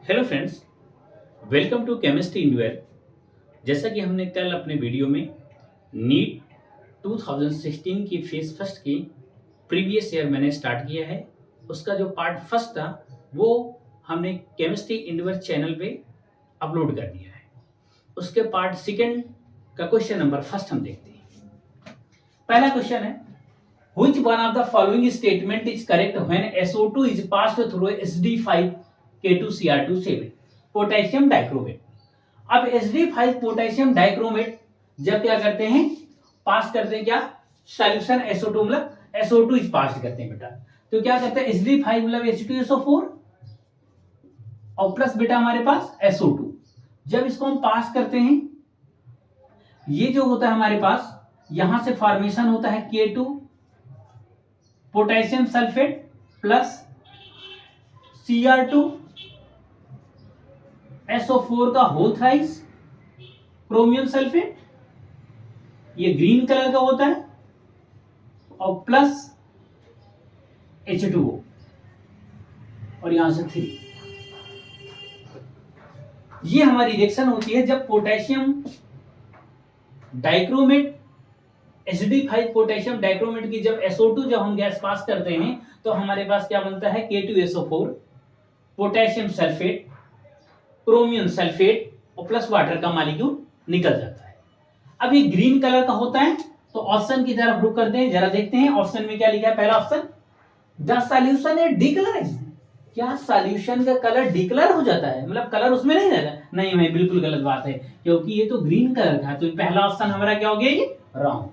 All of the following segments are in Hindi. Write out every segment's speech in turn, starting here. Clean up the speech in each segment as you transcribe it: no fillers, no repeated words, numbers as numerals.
Hello friends, welcome to chemistry India. जैसा कि हमने कल अपने वीडियो में नीट 2016 की फेज फर्स्ट की प्रीवियस ईयर मैंने स्टार्ट किया है। उसका जो पार्ट फर्स्ट था वो हमने केमिस्ट्री इंडिया चैनल पे अपलोड कर दिया है। उसके पार्ट सेकंड का क्वेश्चन नंबर फर्स्ट हम देखते हैं। पहला क्वेश्चन है, which one of the following statement is correct when SO2 is passed through HD5K2Cr2 potassium dichromate. अब HD5 पोटेशियम डाइक्रोमेट जब क्या करते हैं, पास करते हैं क्या, सॉल्यूशन SO2 मतलब SO2 इज पास करते हैं बेटा। तो क्या करते हैं, HD5 मतलब H2SO4 और प्लस बेटा हमारे पास SO2। जब इसको हम पास करते हैं, ये जो होता है हमारे पास, यहां से फॉर्मेशन होता है K2 potassium sulphate plus Cr2 SO4 का होल थ्राइस क्रोमियम सल्फेट, ये ग्रीन कलर का होता है, और प्लस H2O और यहां से 3। ये हमारी रिएक्शन होती है जब potassium dichromate HD5 potassium dichromate की जब SO2 जब हम गैस पास करते हैं तो हमारे पास क्या बनता है, K2SO4 potassium sulphate chromium sulphate और प्लस वाटर का मॉलिक्यूल निकल जाता है। अब ये ग्रीन कलर का होता है, तो ऑप्शन की तरफ रुक करते हैं, जरा देखते हैं ऑप्शन में क्या लिखा है। पहला ऑप्शन, द सॉल्यूशन इज डिकलराइज्ड। क्या सॉल्यूशन का कलर डिकलर हो जाता है, मतलब कलर उसमें नहीं रहता? नहीं भाई, बिल्कुल गलत बात है, क्योंकि ये तो ग्रीन कलर का है। तो पहला ऑप्शन हमारा क्या हो गया, ये रॉन्ग हो गया।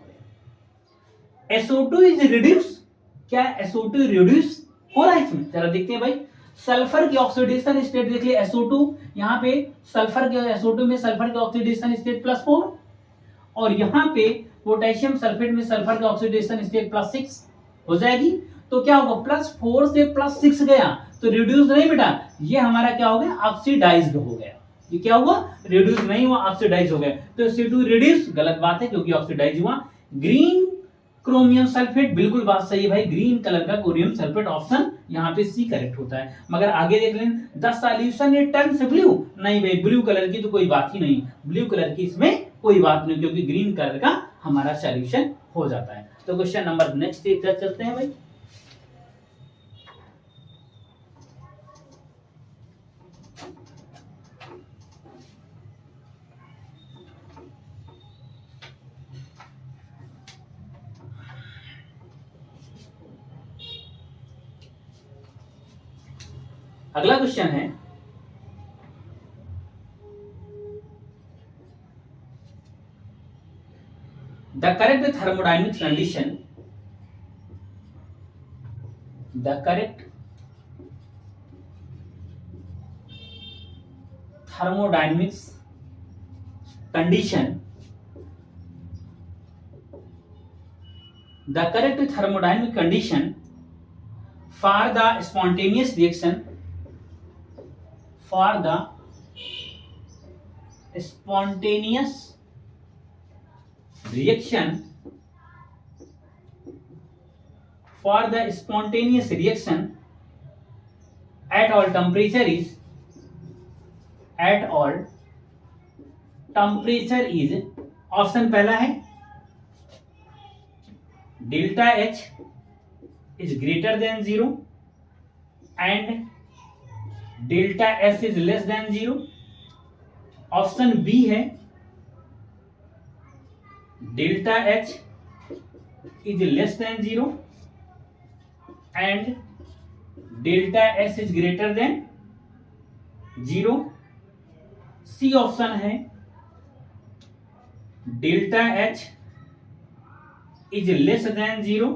SO2 इज रिड्यूस, क्या SO2 रिड्यूस हो रहा है इसमें? जरा देखते हैं भाई, सल्फर की ऑक्सीडेशन स्टेट देख लिए SO2, यहाँ पे सल्फर के SO2 में सल्फर की ऑक्सीडेशन स्टेट +4 और यहाँ पे पोटेशियम सल्फेट में सल्फर की ऑक्सीडेशन स्टेट +6 हो जाएगी। तो क्या होगा, +4 से +6 गया तो रिड्यूस नहीं बेटा, ये हमारा क्या हो गया, ऑक्सीडाइज्ड हो गया। ये क्या हुआ, रिड्यूस नहीं हुआ, ऑक्सीडाइज हो गया। तो CO2 रिड्यूस गलत बात है, क्योंकि ऑक्सीडाइज हुआ। ग्रीन क्रोमियम सल्फेट, बिल्कुल बात सही है भाई, ग्रीन कलर का क्रोमियम सल्फेट, ऑप्शन यहाँ पे सी करेक्ट होता है। मगर आगे देख लें, the solution is turns blue, नहीं भाई, ब्लू कलर की तो कोई बात ही नहीं, ब्लू कलर की इसमें कोई बात नहीं, क्योंकि ग्रीन कलर का हमारा सॉल्यूशन हो जाता है। तो क्वेश्चन नंबर नेक्स्ट चलते हैं भाई। अगला क्वेश्चन है, the correct thermodynamic condition, the correct thermodynamics condition, the correct thermodynamic condition for the spontaneous reaction, for the spontaneous reaction, for the spontaneous reaction at all temperature is, at all temperature is, option पहला है delta H is greater than 0 and delta S is less than 0। Option B है delta H is less than 0 and delta S is greater than 0। C option है delta H is less than 0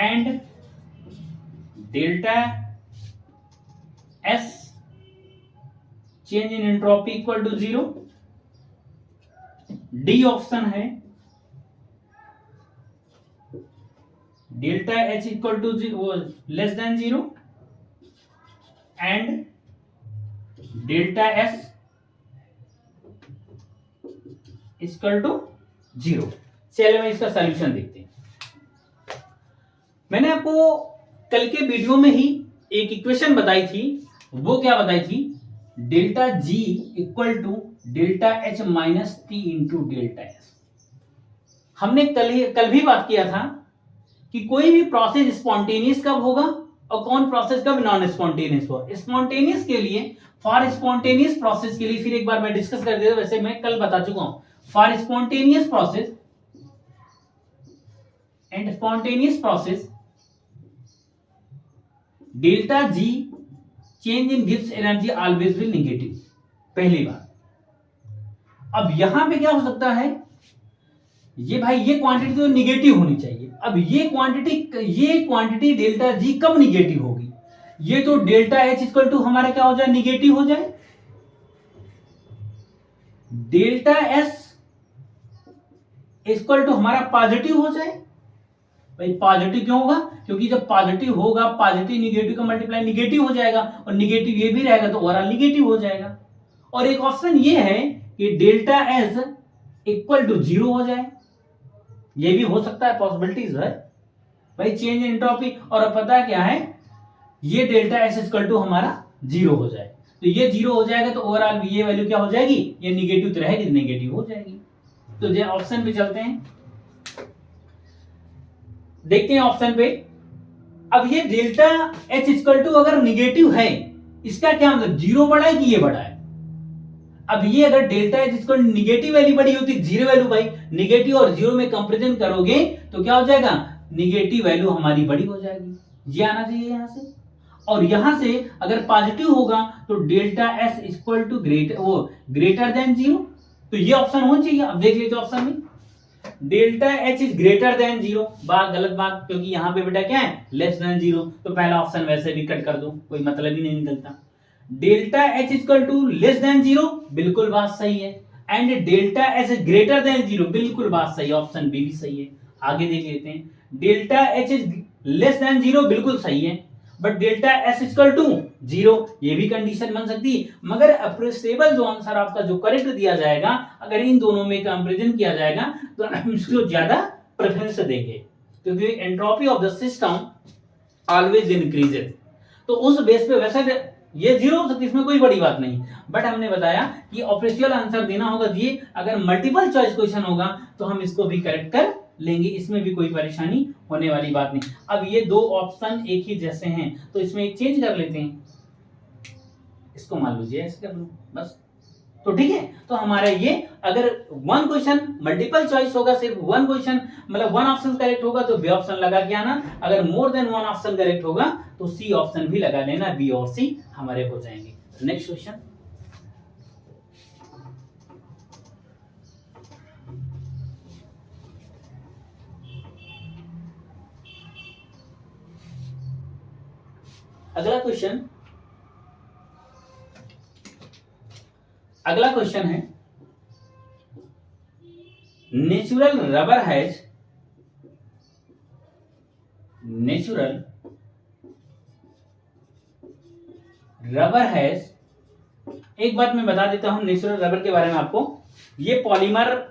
and delta S change in entropy equal to 0। D option है delta H equal to less than 0 and delta S equal to 0। चलिए मैं इसका सॉल्यूशन देखते हैं। मैंने आपको कल के वीडियो में ही एक इक्वेशन बताई थी, वो क्या बताई थी, delta G equal to delta H minus T into delta S. हमने कल भी बात किया था कि कोई भी प्रोसेस स्पॉन्टेनियस कब होगा और कौन प्रोसेस कब नॉन स्पॉन्टेनियस होगा। स्पॉन्टेनियस के लिए, फॉर स्पॉन्टेनियस प्रोसेस के लिए फिर एक बार मैं डिस्कस कर देता हूं, वैसे मैं कल बता चुका हूं। For spontaneous process and spontaneous process delta G change in Gibbs energy always will negative, पहली बात। अब यहां पे क्या हो सकता है, ये भाई ये क्वांटिटी तो निगेटिव होनी चाहिए। अब ये क्वांटिटी डेल्टा जी कब निगेटिव होगी, ये तो डेल्टा एच इक्वल टू हमारा क्या हो जाए, निगेटिव हो जाए। डेल्टा एस इक्वल टू हमारा पॉजिटिव हो जाए। भाई पॉजिटिव क्यों होगा, क्योंकि जब पॉजिटिव होगा, पॉजिटिव निगेटिव का मल्टीप्लाई निगेटिव हो जाएगा, और निगेटिव ये भी रहेगा तो ओवरऑल निगेटिव हो जाएगा। और एक ऑप्शन ये है कि डेल्टा एस इक्वल टू 0 हो जाए, ये भी हो सकता है, पॉसिबिलिटीज है भाई, चेंज इन एंट्रोपी। और पता है क्या है, ये डेल्टा एस इक्वल टू हमारा 0 हो जाए, तो ये 0 हो जाएगा तो ओवरऑल ये वैल्यू क्या हो जाएगी, ये निगेटिव तो रहेगी, निगेटिव हो जाएगी। तो ये ऑप्शन पे चलते हैं, देखते हैं ऑप्शन पे। अब ये डेल्टा एच इक्वल टू अगर निगेटिव है, इसका क्या मतलब, 0 बड़ा है कि ये बड़ा है। अब ये अगर delta H equal negative value बड़ी होती, 0 वैल्यू भाई, निगेटिव और 0 में कंपैरिजन करोगे तो क्या हो जाएगा, निगेटिव वैल्यू हमारी बड़ी हो जाएगी, ये आना चाहिए यहां से। और यहां से अगर पॉजिटिव होगा तो delta S equal to greater than 0, तो ये ऑप्शन होना चाहिए। अब देख लेते ऑप्शन में, delta H is greater than 0, बात गलत बात, क्योंकि यहां पे बेटा क्या है, लेस देन 0, तो पहला ऑप्शन वैसे भी कट कर दो, कोई मतलब ही नहीं निकलता। Delta H equal to less than 0, बिल्कुल बात सही है। And delta H is greater than 0, बिल्कुल बात सही है, ऑप्शन बी भी सही है। आगे देख लेते हैं, delta H is less than 0, बिल्कुल सही है, but delta S equal to 0, ये भी कंडीशन बन सकती है। मगर अप्रिशिएबल जो आंसर आपका जो करेक्ट दिया जाएगा, अगर इन दोनों में कंपैरिजन किया जाएगा तो हम इसको ज्यादा प्रेफरेंस देंगे, क्योंकि entropy of the system always increases. तो उस बेस पे वैसे ये 0 हो सकती है, इसमें कोई बड़ी बात नहीं, बट हमने बताया कि ऑफिशियल आंसर देना होगा ये, अगर मल्टीपल चॉइस क्वेश्चन होगा तो हम इसको भी करेक्ट कर लेंगे, इसमें भी कोई परेशानी होने वाली बात नहीं। अब ये दो ऑप्शन एक ही जैसे हैं, तो इसमें एक चेंज कर लेते हैं, इसको मान लीजिए ऐसे कर लो बस, तो ठीक है। तो हमारा ये अगर वन क्वेश्चन मल्टीपल चॉइस होगा, सिर्फ वन क्वेश्चन मतलब वन ऑप्शन करेक्ट होगा तो बी ऑप्शन लगा के आना, अगर more than one option correct होगा तो सी ऑप्शन भी लगा लेना, बी और सी हमारे हो जाएंगे। नेक्स्ट क्वेश्चन, अगला क्वेश्चन है, नेचुरल रबर हैज एक बात मैं बता देता हूं नेचुरल रबर के बारे में आपको, ये पॉलीमर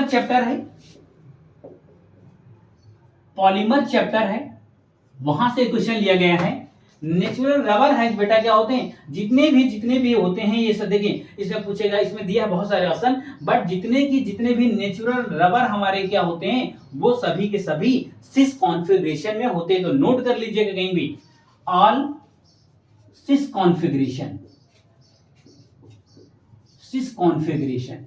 चैप्टर है, वहां से क्वेश्चन लिया गया है। नेचुरल रबर है बेटा, क्या होते हैं, जितने भी होते हैं ये सब देखिए, इसमें पूछेगा, इसमें दिया बहुत सारे ऑप्शन, बट जितने भी नेचुरल रबर हमारे क्या होते हैं, वो सभी के सभी सिस कॉन्फ़िगरेशन में होते हैं। तो नोट कर लीजिएगा कहीं भी, ऑल सिस कॉन्फ़िगरेशन,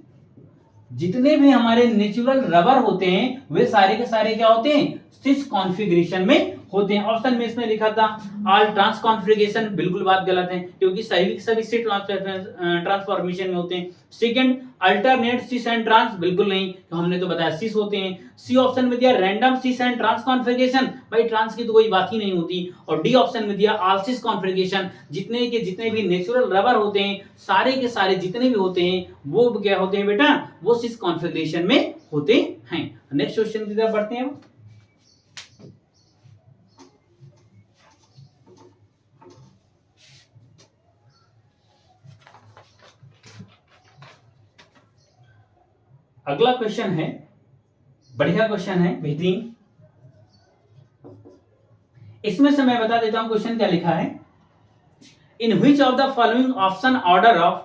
जितने भी हमारे नेचुरल रबर होते हैं वे सारे के सारे क्या होते हैं, सिस कॉन्फ़िगरेशन में होते हैं। ऑप्शन में इसमें लिखा था ऑल ट्रांस कॉन्फ़िगरेशन, बिल्कुल बात गलत है, क्योंकि सभी सिस ट्रांसफॉर्मेशन में होते हैं। Second, alternate cis and trans, बिल्कुल नहीं, तो हमने तो बताया सिस होते हैं। सी ऑप्शन में दिया random cis and trans configuration, भाई ट्रांस की तो कोई बात ही नहीं होती। और डी ऑप्शन में दिया ऑल सिस कॉन्फ़िगरेशन, जितने भी नेचुरल रबर होते हैं, सारे के सारे जितने भी होते हैं वो क्या होते हैं बेटा, वो सिस कॉन्फ़िगरेशन में होते हैं। नेक्स्ट क्वेश्चन की तरफ बढ़ते हैं। अगला क्वेश्चन है, बढ़िया क्वेश्चन है, बेहतरीन। इसमें से मैं बता देता हूं क्वेश्चन क्या लिखा है। In which of the following option order of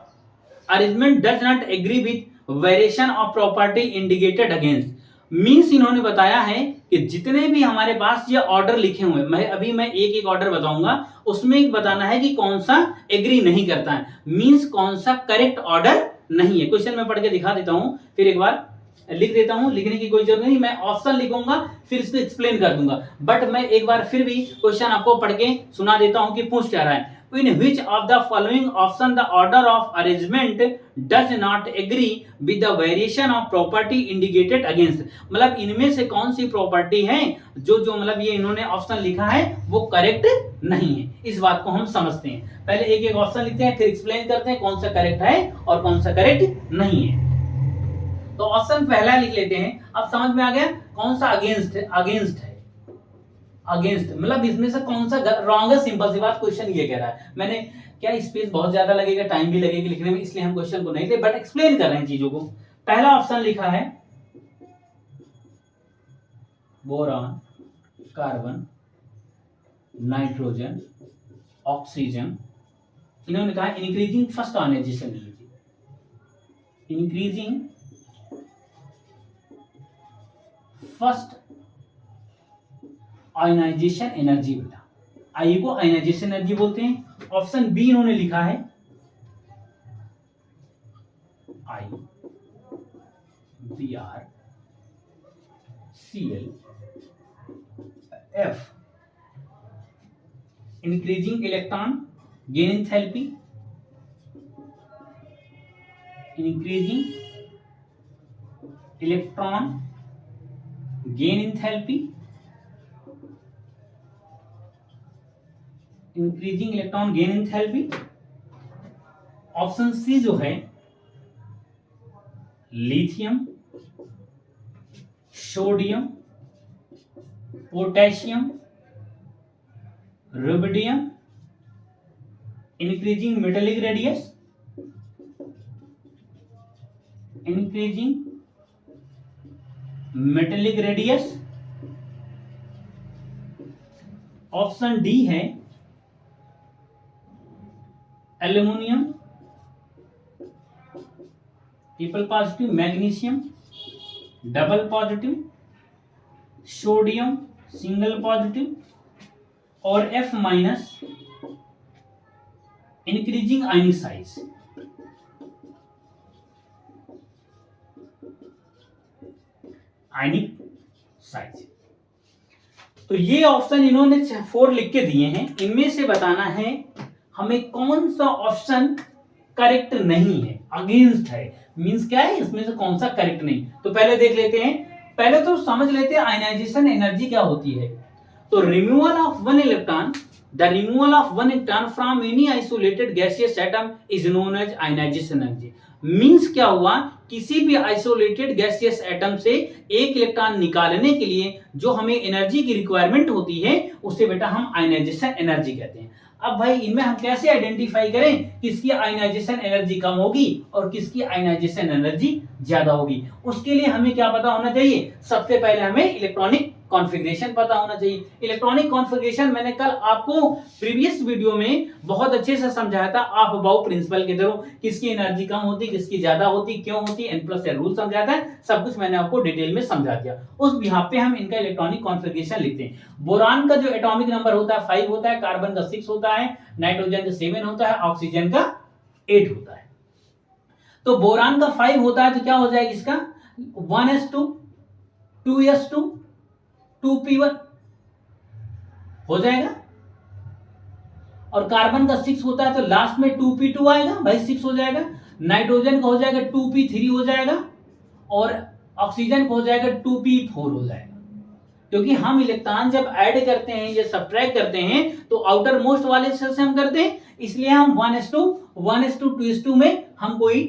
arrangement does not agree with variation of property indicated against. Means इन्होंने बताया है कि जितने भी हमारे पास ये ऑर्डर लिखे हुए हैं, मैं एक एक ऑर्डर बताऊंगा, उसमें एक बताना है कि कौन सा एग्री नहीं करता है, मींस कौन सा करेक्ट ऑर्डर नहीं है। क्वेश्चन में पढ़ के दिखा देता हूं, फिर एक बार लिख देता हूं, लिखने की कोई जरूरत नहीं, मैं ऑप्शन लिखूंगा फिर इसको एक्सप्लेन कर दूंगा, बट मैं एक बार फिर भी क्वेश्चन आपको पढ़ के सुना देता हूं कि पूछ क्या रहा है। In which of the following option the order of arrangement does not agree with the variation of property indicated against। मतलब इनमें से कौन सी प्रॉपर्टी है जो मतलब ये इन्होंने ऑप्शन लिखा है वो करेक्ट नहीं है। इस बात को हम समझते हैं, पहले एक एक ऑप्शन लिखते हैं फिर एक्सप्लेन करते हैं कौन सा करेक्ट है और कौन सा करेक्ट नहीं है। तो ऑप्शन पहला लिख लेते हैं, अब समझ में आ गया कौन सा अगेंस्ट है। अगेंस्ट मतलब इसमें से कौन सा रॉन्ग है, सिंपल सी बात, क्वेश्चन ये कह रहा है। मैंने क्या स्पेस बहुत ज्यादा लगेगा, टाइम भी लगेगा लिखने में, इसलिए हम क्वेश्चन को नहीं ले बट एक्सप्लेन कर रहे हैं चीजों को। पहला ऑप्शन लिखा है बोरान, कार्बन, नाइट्रोजन, ऑक्सीजन, इन्होंने कहा increasing first ionisation energy, increasing first ionisation energy. बेटा आई को आयोनाइजेशन एनर्जी बोलते हैं। ऑप्शन बी इन्होंने लिखा है I B R C L F, increasing electron gain enthalpy, increasing electron gain enthalpy, increasing electron gain enthalpy. Option C जो है lithium, sodium, potassium, rubidium, increasing metallic radius, increasing metallic radius. Option D है aluminium, triple positive, magnesium double positive, sodium single positive, और F minus increasing ionic size. Ionic size. तो ये ऑप्शन इन्होंने 4 लिख के दिए हैं, इनमें से बताना है हमें कौन सा ऑप्शन करेक्ट नहीं है, अगेंस्ट है, मींस क्या है इसमें से कौन सा करेक्ट नहीं। तो पहले देख लेते हैं, पहले तो समझ लेते हैं आयनाइजेशन एनर्जी क्या होती है। तो removal of one electron, the removal of one electron from any isolated gaseous atom is known as ionisation energy. Means क्या हुआ, किसी भी आइसोलेटेड गैसियस एटम से एक इलेक्ट्रॉन निकालने के लिए जो हमें एनर्जी की रिक्वायरमेंट होती है उसे बेटा हम आयनाइजेशन एनर्जी कहते हैं। अब भाई इनमें हम कैसे आइडेंटिफाई करें किसकी आयनाइजेशन एनर्जी कम होगी और किसकी आयनाइजेशन एनर्जी ज्यादा होगी। उसके लिए हमें क्या पता होना चाहिए, सबसे पहले हमें इलेक्ट्रॉनिक कॉन्फ़िगरेशन पता होना चाहिए। इलेक्ट्रॉनिक कॉन्फ़िगरेशन मैंने कल आपको प्रीवियस वीडियो में बहुत अच्छे से समझाया था, आप अबाउ प्रिंसिपल के थ्रू, किसकी एनर्जी कम होती, किसकी ज्यादा होती, क्यों होती, n+n रूल समझाया था, सब कुछ मैंने आपको डिटेल में समझा दिया। उस बिहाफ पे हम इनका इलेक्ट्रॉनिक कॉन्फ़िगरेशन लिखते हैं। बोरान का जो एटॉमिक नंबर होता है 5 होता है, कार्बन का 6 होता है, नाइट्रोजन का 7 होता है, ऑक्सीजन का 8 होता है। तो बोरान का 5 होता है तो क्या हो जाएगा इसका 1s2 2s2 2p1 हो जाएगा, और कार्बन का 6 होता है तो लास्ट में 2p2 आएगा, भाई 6 हो जाएगा। नाइट्रोजन का हो जाएगा 2p3 हो जाएगा, और ऑक्सीजन का हो जाएगा 2p4 हो जाएगा। क्योंकि हम इलेक्ट्रॉन जब ऐड करते हैं या सब्ट्रैक्ट करते हैं तो आउटर मोस्ट वाले सेल से हम करते हैं, इसलिए हम 1s2 2s2 में हम कोई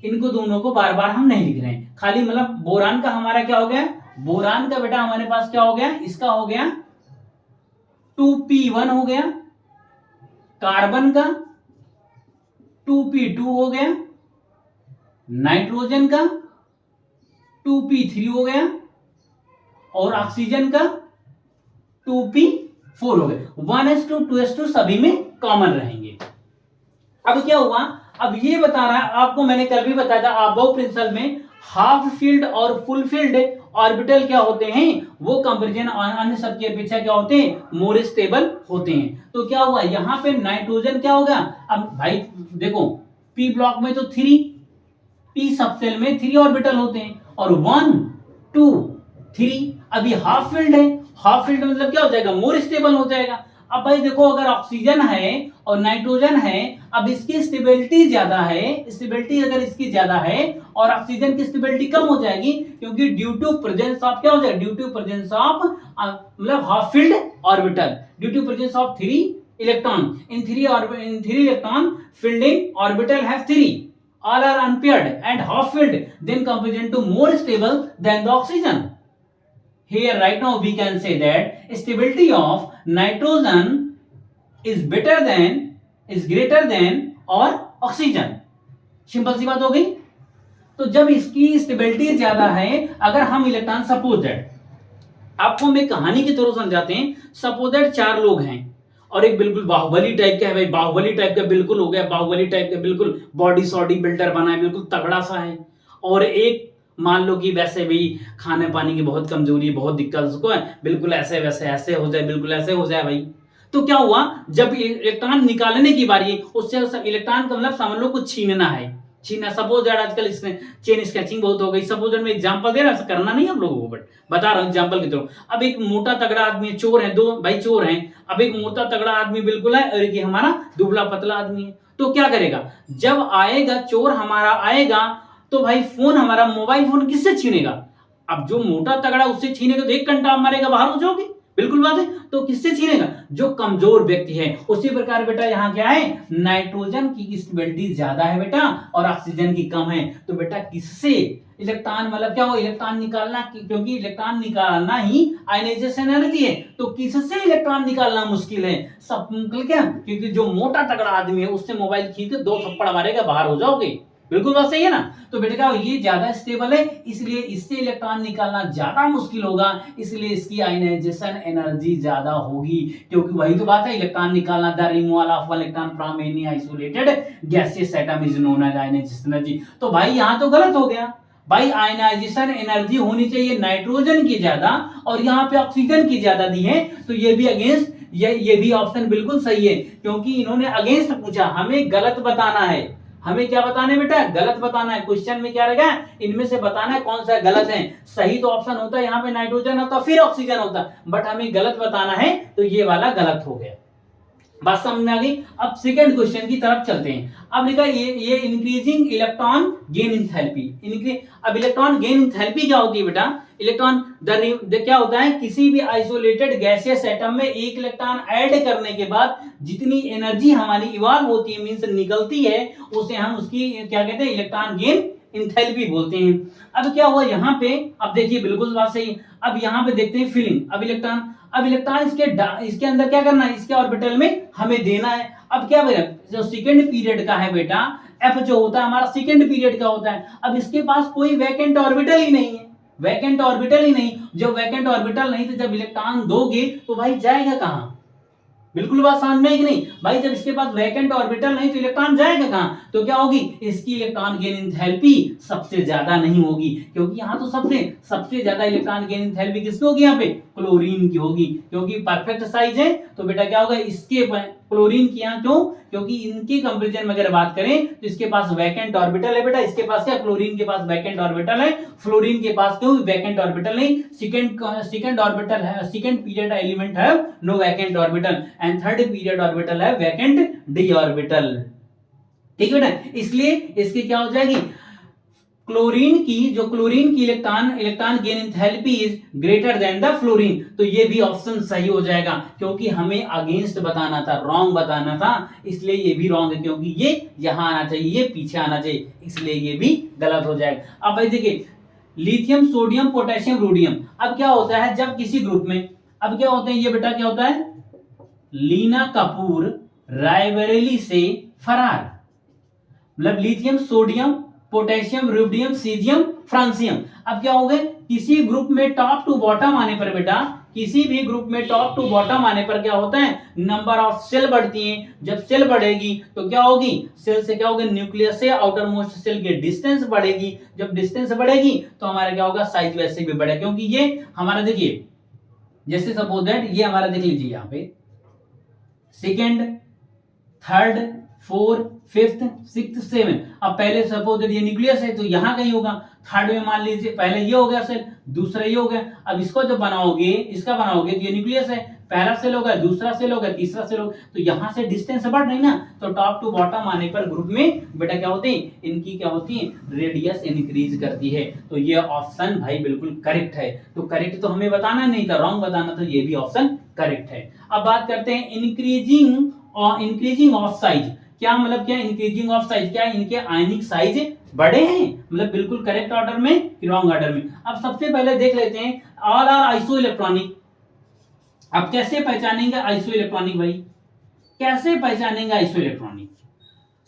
इनको दोनों को बार बार हम नहीं लिख रहे हैं। खाली मतलब बोरान का हमारा क्या हो गया, बोरान का बेटा हमारे पास क्या हो गया, इसका हो गया 2p1 हो गया, कार्बन का 2p2 हो गया, नाइट्रोजन का 2p3 हो गया, और ऑक्सीजन का 2p4 4 हो गए, 1s2 2s2 सभी में कॉमन रहेंगे। अब क्या हुआ, अब ये बता रहा है आपको, मैंने कल भी बताया था अबव प्रिंसिपल में हाफ फील्ड और फुल फील्ड ऑर्बिटल क्या होते हैं, वो कंपैरिजन अन्य सबकी अपेक्षा क्या होते हैं, मोर स्टेबल होते हैं। तो क्या हुआ यहाँ पे नाइट्रोजन क्या होगा, अब भाई देखो पी ब्लॉक में तो 3, पी सबसेल में 3 ऑर्बिटल होते हैं और 1 2 3, अभी हाफ फील्ड है, हाफ फील्ड मतलब क्या हो जाएगा, मोर स्टेबल हो जाएगा। अब भाई देखो अगर ऑक्सीजन है और नाइट्रोजन है, अब इसकी स्टेबिलिटी ज्यादा है, स्टेबिलिटी अगर इसकी ज्यादा है और ऑक्सीजन की स्टेबिलिटी कम हो जाएगी, क्योंकि ड्यू टू प्रेजेंस ऑफ क्या हो जाएगा, ड्यू टू प्रेजेंस ऑफ मतलब half filled orbital, due to presence of 3 electron in 3 electron fielding orbital have 3, all are unpaired and half filled, then comparison to more stable than the oxygen. Here right now we can say that stability of nitrogen is better than, is greater than or oxygen. Simple सी बात हो गई। तो जब इसकी स्टेबिलिटी ज्यादा है, अगर हम इलेक्ट्रॉन सपोज दैट, आपको मैं कहानी के थ्रू समझाते हैं, सपोज दैट 4 लोग हैं और एक बिल्कुल बाहुबली टाइप का है, भाई बाहुबली टाइप का बिल्कुल हो गया, बाहुबली टाइप का बिल्कुल बॉडी सॉडी बिल्डर बना है, बिल्कुल तगड़ा सा है, और एक मान लो कि वैसे भी खाने पानी की बहुत कमजोरी, बहुत दिक्कत उसको है, बिल्कुल ऐसे वैसे ऐसे हो जाए, बिल्कुल ऐसे हो जाए भाई। तो क्या हुआ, जब इलेक्ट्रॉन निकालने की बारी, उससे इलेक्ट्रॉन का मतलब समझ लो कुछ छीनना है, छीना, सपोज दैट आजकल इसमें चेन स्केचिंग बहुत हो गई, सपोज दैट मैं एग्जांपल दे रहा हूं, करना नहीं हम लोगों को, बट बता रहा हूं एग्जांपल के थ्रू। अब एक मोटा तगड़ा आदमी, चोर है, 2 भाई चोर हैं, अब एक मोटा तगड़ा आदमी बिल्कुल है और एक हमारा दुबला पतला आदमी है। तो क्या करेगा, जब आएगा चोर हमारा आएगा, तो भाई फोन हमारा मोबाइल फोन किससे छीनेगा, अब जो मोटा तगड़ा उससे छीनेगा तो 1 घंटा आप मरेगा, बाहर हो जाओगे, बिल्कुल बात है। तो किससे छीनेगा, जो कमजोर व्यक्ति है। उसी प्रकार बेटा यहाँ क्या है, नाइट्रोजन की स्टेबिलिटी ज्यादा है बेटा और ऑक्सीजन की कम है, तो बेटा किससे इलेक्ट्रॉन मतलब क्या हो, इलेक्ट्रॉन निकालना, क्योंकि इलेक्ट्रॉन निकालना ही आयनाइजेशन एनर्जी है, तो किससे इलेक्ट्रॉन निकालना मुश्किल है, सब क्या, क्योंकि जो मोटा तगड़ा आदमी है उससे मोबाइल खींच के 2 थप्पड़ मारेगा, बाहर हो जाओगे, बिल्कुल बात सही है ना। तो बेटा ये ज्यादा स्टेबल है, इसलिए इससे इलेक्ट्रॉन निकालना ज्यादा मुश्किल होगा, इसलिए इसकी आयनाइजेशन एनर्जी ज्यादा होगी, क्योंकि वही तो बात है, इलेक्ट्रॉन निकालना, the removal of electron from any isolated gaseous atom is known as ionisation energy. तो भाई यहां तो गलत हो गया भाई, आयनाइजेशन एनर्जी होनी चाहिए नाइट्रोजन की ज्यादा और यहाँ पे ऑक्सीजन की ज्यादा दी है, तो ये भी अगेंस्ट, ये भी ऑप्शन बिल्कुल सही है, क्योंकि इन्होंने अगेंस्ट पूछा, हमें गलत बताना है, हमें क्या बताना है बेटा, गलत बताना है। क्वेश्चन में क्या रहेगा, इनमें से बताना है कौन सा गलत है, सही तो ऑप्शन होता है यहाँ पे नाइट्रोजन होता, फिर ऑक्सीजन होता, बट हमें गलत बताना है, तो ये वाला गलत हो गया। बात समझ में आ गई। अब सेकंड क्वेश्चन की तरफ चलते हैं। अब लिखा ये इंक्रीजिंग इलेक्ट्रॉन गेन इंथैल्पी। अब इलेक्ट्रॉन गेन इंथैल्पी क्या होती है बेटा, इलेक्ट्रॉन क्या होता है, किसी भी आइसोलेटेड गैसियस एटम में एक इलेक्ट्रॉन ऐड करने के बाद जितनी एनर्जी हमारी इवॉल्व होती है, मींस निकलती है, उसे हम उसकी क्या कहते हैं, इलेक्ट्रॉन गेन इंथैल्पी बोलते हैं। अब क्या हुआ यहाँ पे, अब देखिए बिल्कुल बात सही। अब यहाँ पे देखते हैं फिलिंग, अब इलेक्ट्रॉन इसके अंदर क्या करना है, इसके ऑर्बिटल में हमें देना है। अब क्या जो सेकंड पीरियड का है बेटा, एफ जो होता है हमारा सेकंड पीरियड का होता है, अब इसके पास कोई वैकेंट ऑर्बिटल ही नहीं है, वैकेंट ऑर्बिटल ही नहीं, जब वैकेंट ऑर्बिटल नहीं तो जब इलेक्ट्रॉन दोगे तो भाई जाएगा कहां, बिल्कुल बात समझ में है कि नहीं भाई, जब इसके पास वैकेंट ऑर्बिटल नहीं तो इलेक्ट्रॉन जाएगा कहां, तो क्या होगी, इसकी इलेक्ट्रॉन गेन इंथैल्पी सबसे ज्यादा नहीं होगी, क्योंकि यहाँ तो सबसे ज्यादा इलेक्ट्रॉन गेन इंथैल्पी किसकी होगी, यहाँ पे क्लोरीन की होगी, क्योंकि परफेक्ट साइज है। तो बेटा क्या होगा, इसके क्लोरीन की, यहाँ क्यों, क्योंकि इनके कंपैरिजन में अगर बात करें तो इसके पास वैकेंट ऑर्बिटल है बेटा, इसके पास क्या, क्लोरीन के पास वैकेंट ऑर्बिटल है, फ्लोरीन के पास क्यों वैकेंट ऑर्बिटल नहीं, सेकंड ऑर्बिटल है, सेकंड पीरियड एलिमेंट है no vacant orbital, and third period orbital है वैकेंट डी ऑर्बिटल, ठीक है बेटा। इसलिए इसकी क्या हो जाएगी, क्लोरीन की electron gain enthalpy is greater then the fluorine, तो ये भी ऑप्शन सही हो जाएगा, क्योंकि हमें अगेंस्ट बताना था, रॉन्ग बताना था, इसलिए ये भी रॉन्ग है, क्योंकि ये यहां आना चाहिए, ये पीछे आना चाहिए, इसलिए ये भी गलत हो जाएगा। अब भाई देखिए, लिथियम, सोडियम, पोटेशियम, रोडियम, अब क्या होता है जब किसी ग्रुप में, अब क्या होते हैं ये बेटा, क्या होता है, लीना कपूर रायबरेली से फरार, मतलब lithium, sodium, potassium, rubidium, caesium, francium. अब क्या हो गए, किसी ग्रुप में टॉप टू बॉटम आने पर बेटा किसी भी ग्रुप में टॉप टू बॉटम आने पर क्या होता है, नंबर ऑफ सेल बढ़ती हैं। जब सेल बढ़ेगी तो क्या होगी, सेल से क्या होगा, न्यूक्लियस से आउटर मोस्ट सेल की डिस्टेंस बढ़ेगी। जब डिस्टेंस बढ़ेगी तो हमारा क्या होगा, साइज वैसे भी बढ़ेगा, क्योंकि ये हमारा देखिए, जैसे सपोज दैट ये हमारा देख लीजिए यहाँ पे second, third, fourth, fifth, sixth, seven. अब पहले सपोज दैट ये न्यूक्लियस है तो यहाँ कहीं होगा, थर्ड में मान लीजिए पहले ये हो गया सेल, दूसरा ये हो गया। अब इसको जब बनाओगे, इसका बनाओगे तो ये न्यूक्लियस है, पहला सेल होगा, दूसरा सेल होगा, तीसरा सेल होगा, तो यहाँ से डिस्टेंस बढ़ रही ना, तो टॉप टू बॉटम आने पर ग्रुप में बेटा क्या होती है, इनकी क्या होती है, रेडियस इंक्रीज करती है। तो ये ऑप्शन भाई बिल्कुल करेक्ट है। तो करेक्ट तो हमें बताना नहीं था, रॉन्ग बताना था, ये भी ऑप्शन करेक्ट है। अब बात करते हैं इंक्रीजिंग ऑफ साइज। क्या मतलब, क्या इंक्रीजिंग ऑफ साइज, क्या इनके आयनिक साइज बड़े हैं, मतलब बिल्कुल करेक्ट ऑर्डर में कि रॉन्ग ऑर्डर में। अब सबसे पहले देख लेते हैं ऑल आर आइसो इलेक्ट्रॉनिक। अब कैसे पहचानेंगे आइसो इलेक्ट्रॉनिक भाई, कैसे पहचानेंगे आइसो इलेक्ट्रॉनिक?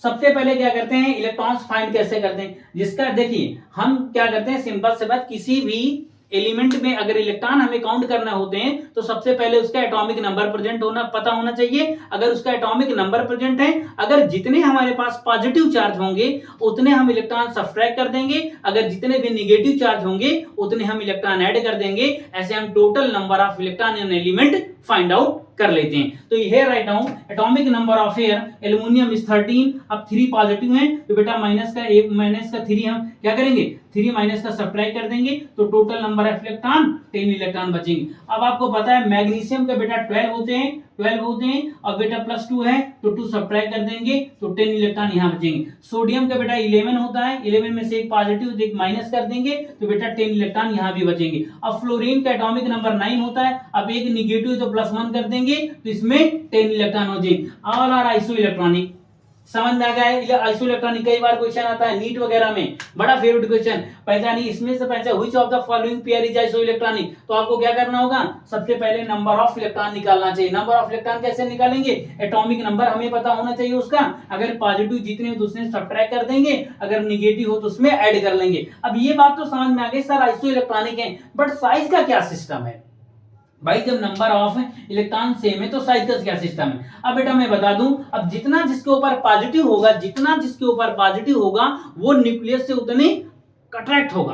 सबसे पहले क्या करते हैं, इलेक्ट्रॉन्स फाइंड कैसे करते हैं, जिसका देखिए हम क्या करते हैं, सिंपल से बात, किसी भी एलिमेंट में अगर इलेक्ट्रॉन हमें काउंट करना होते हैं तो सबसे पहले उसका एटॉमिक नंबर प्रेजेंट होना पता होना चाहिए। अगर उसका एटॉमिक नंबर प्रेजेंट है, अगर जितने हमारे पास पॉजिटिव चार्ज होंगे उतने हम इलेक्ट्रॉन सब्ट्रैक्ट कर देंगे, अगर जितने भी नेगेटिव चार्ज होंगे उतने हम इलेक्ट्रॉन ऐड कर देंगे। ऐसे हम total number of electron in element find out कर लेते हैं। तो ये write down atomic number of air, aluminium is 13। अब 3 पॉजिटिव है तो बेटा माइनस का 3 हम क्या करेंगे, 3 माइनस का सब्ट्रैक्ट कर देंगे, तो total number of electron 10 electron बचेंगे। अब आपको पता है मैग्नीशियम के बेटा 12 होते हैं और बेटा +2 है तो 2 सब्ट्रैक्ट कर देंगे तो 10 इलेक्ट्रॉन यहाँ बचेंगे। सोडियम का बेटा 11 होता है, 11 में से एक पॉजिटिव एक माइनस कर देंगे तो बेटा 10 इलेक्ट्रॉन यहाँ भी बचेंगे। अब फ्लोरीन का एटॉमिक नंबर 9 होता है, अब एक निगेटिव तो +1 कर देंगे तो इसमें 10 इलेक्ट्रॉन हो जाएंगे। All are isoelectronic. समझ में आ गया है, आइसो इलेक्ट्रॉनिक कई बार क्वेश्चन आता है नीट वगैरह में, बड़ा फेवरेट क्वेश्चन। पहचानिए इसमें से पहचान which of the following pair is iso electronic. तो आपको क्या करना होगा, सबसे पहले नंबर ऑफ इलेक्ट्रॉन निकालना चाहिए। नंबर ऑफ इलेक्ट्रॉन कैसे निकालेंगे, एटॉमिक नंबर हमें पता होना चाहिए उसका, अगर पॉजिटिव जितने हो तो उसमें सब्ट्रैक्ट कर देंगे, अगर निगेटिव हो तो उसमें ऐड कर लेंगे। अब ये बात तो समझ में आ गई सर आइसो इलेक्ट्रॉनिक है, बट साइज का क्या सिस्टम है भाई, जब नंबर ऑफ इलेक्ट्रॉन सेम है तो साइज का क्या सिस्टम है। अब बेटा मैं बता दूं, अब जितना जिसके ऊपर पॉजिटिव होगा, जितना जिसके ऊपर पॉजिटिव होगा वो न्यूक्लियस से उतनी अट्रैक्ट होगा।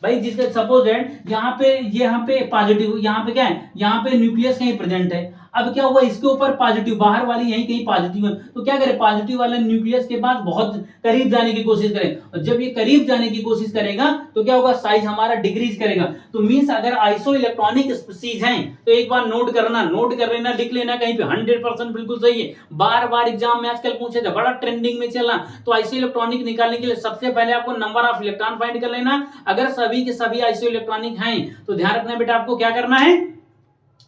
भाई जिसका सपोज है यहाँ पे पॉजिटिव, यहाँ पे क्या है, यहाँ पे न्यूक्लियस कहीं प्रेजेंट है। अब क्या हुआ, इसके ऊपर पॉजिटिव, बाहर वाली यहीं कहीं पॉजिटिव है, तो क्या करे, पॉजिटिव वाला न्यूक्लियस के पास बहुत करीब जाने की कोशिश करे, और जब ये करीब जाने की कोशिश करेगा तो क्या होगा, साइज हमारा डिक्रीज करेगा। तो मींस अगर आइसो इलेक्ट्रॉनिक स्पीसीज हैं तो एक बार नोट कर लेना, लिख लेना कहीं पे, 100% बिल्कुल सही है। बार बार एग्जाम में आजकल पूछे थे, बड़ा ट्रेंडिंग में चला। तो आइसो इलेक्ट्रॉनिक निकालने के लिए सबसे पहले आपको नंबर ऑफ इलेक्ट्रॉन फाइंड कर लेना। अगर सभी के सभी आइसो इलेक्ट्रॉनिक हैं तो ध्यान रखना बेटा, आपको क्या करना है,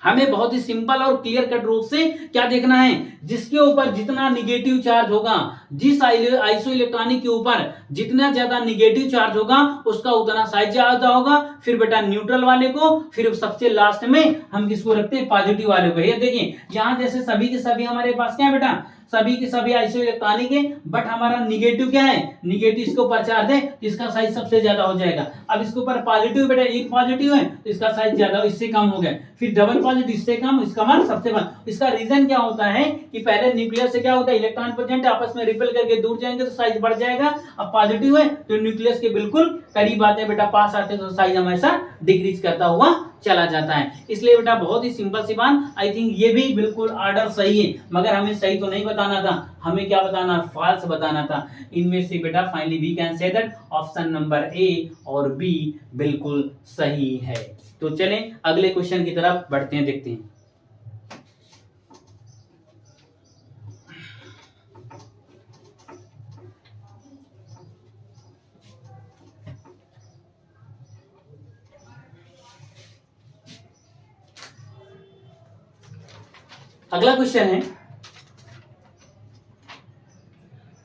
हमें बहुत ही सिंपल और क्लियर कट रूप से क्या देखना है, जिसके ऊपर जितना निगेटिव चार्ज होगा, जिस आइसो इलेक्ट्रॉनिक के ऊपर जितना ज्यादा निगेटिव चार्ज होगा उसका उतना साइज ज्यादा होगा। फिर बेटा न्यूट्रल वाले को, फिर सबसे लास्ट में हम किसको रखते हैं, पॉजिटिव वाले को। ये देखिए यहां जैसे सभी के सभी हमारे पास क्या है बेटा, सभी के सभी आइसो इलेक्ट्रॉनिक है, बट हमारा निगेटिव क्या है, निगेटिव इसके ऊपर चार्ज है तो इसका साइज सबसे ज्यादा हो जाएगा। अब इसके ऊपर पॉजिटिव बेटा एक पॉजिटिव है तो इसका साइज ज्यादा, इससे कम हो गया। फिर डबल पॉजिटिव इससे कम, इसका मान सबसे कम। इसका रीजन क्या होता है कि पहले न्यूक्लियस से क्या होता है, इलेक्ट्रॉन प्रेजेंट आपस में रिपेल करके दूर जाएंगे तो साइज बढ़ जाएगा। अब पॉजिटिव है तो न्यूक्लियस के बिल्कुल करीब आते हैं बेटा, पास आते हैं तो साइज हमेशा डिक्रीज करता हुआ चला जाता है। इसलिए बेटा बहुत ही सिंपल सी बात, आई थिंक ये भी बिल्कुल ऑर्डर सही है, मगर हमें सही तो नहीं बताना था, हमें क्या बताना, फॉल्स बताना था। इनमें से बेटा finally we can say that option number A और बी बिल्कुल सही है। तो चलें अगले क्वेश्चन की तरफ बढ़ते हैं, देखते हैं। अगला क्वेश्चन है,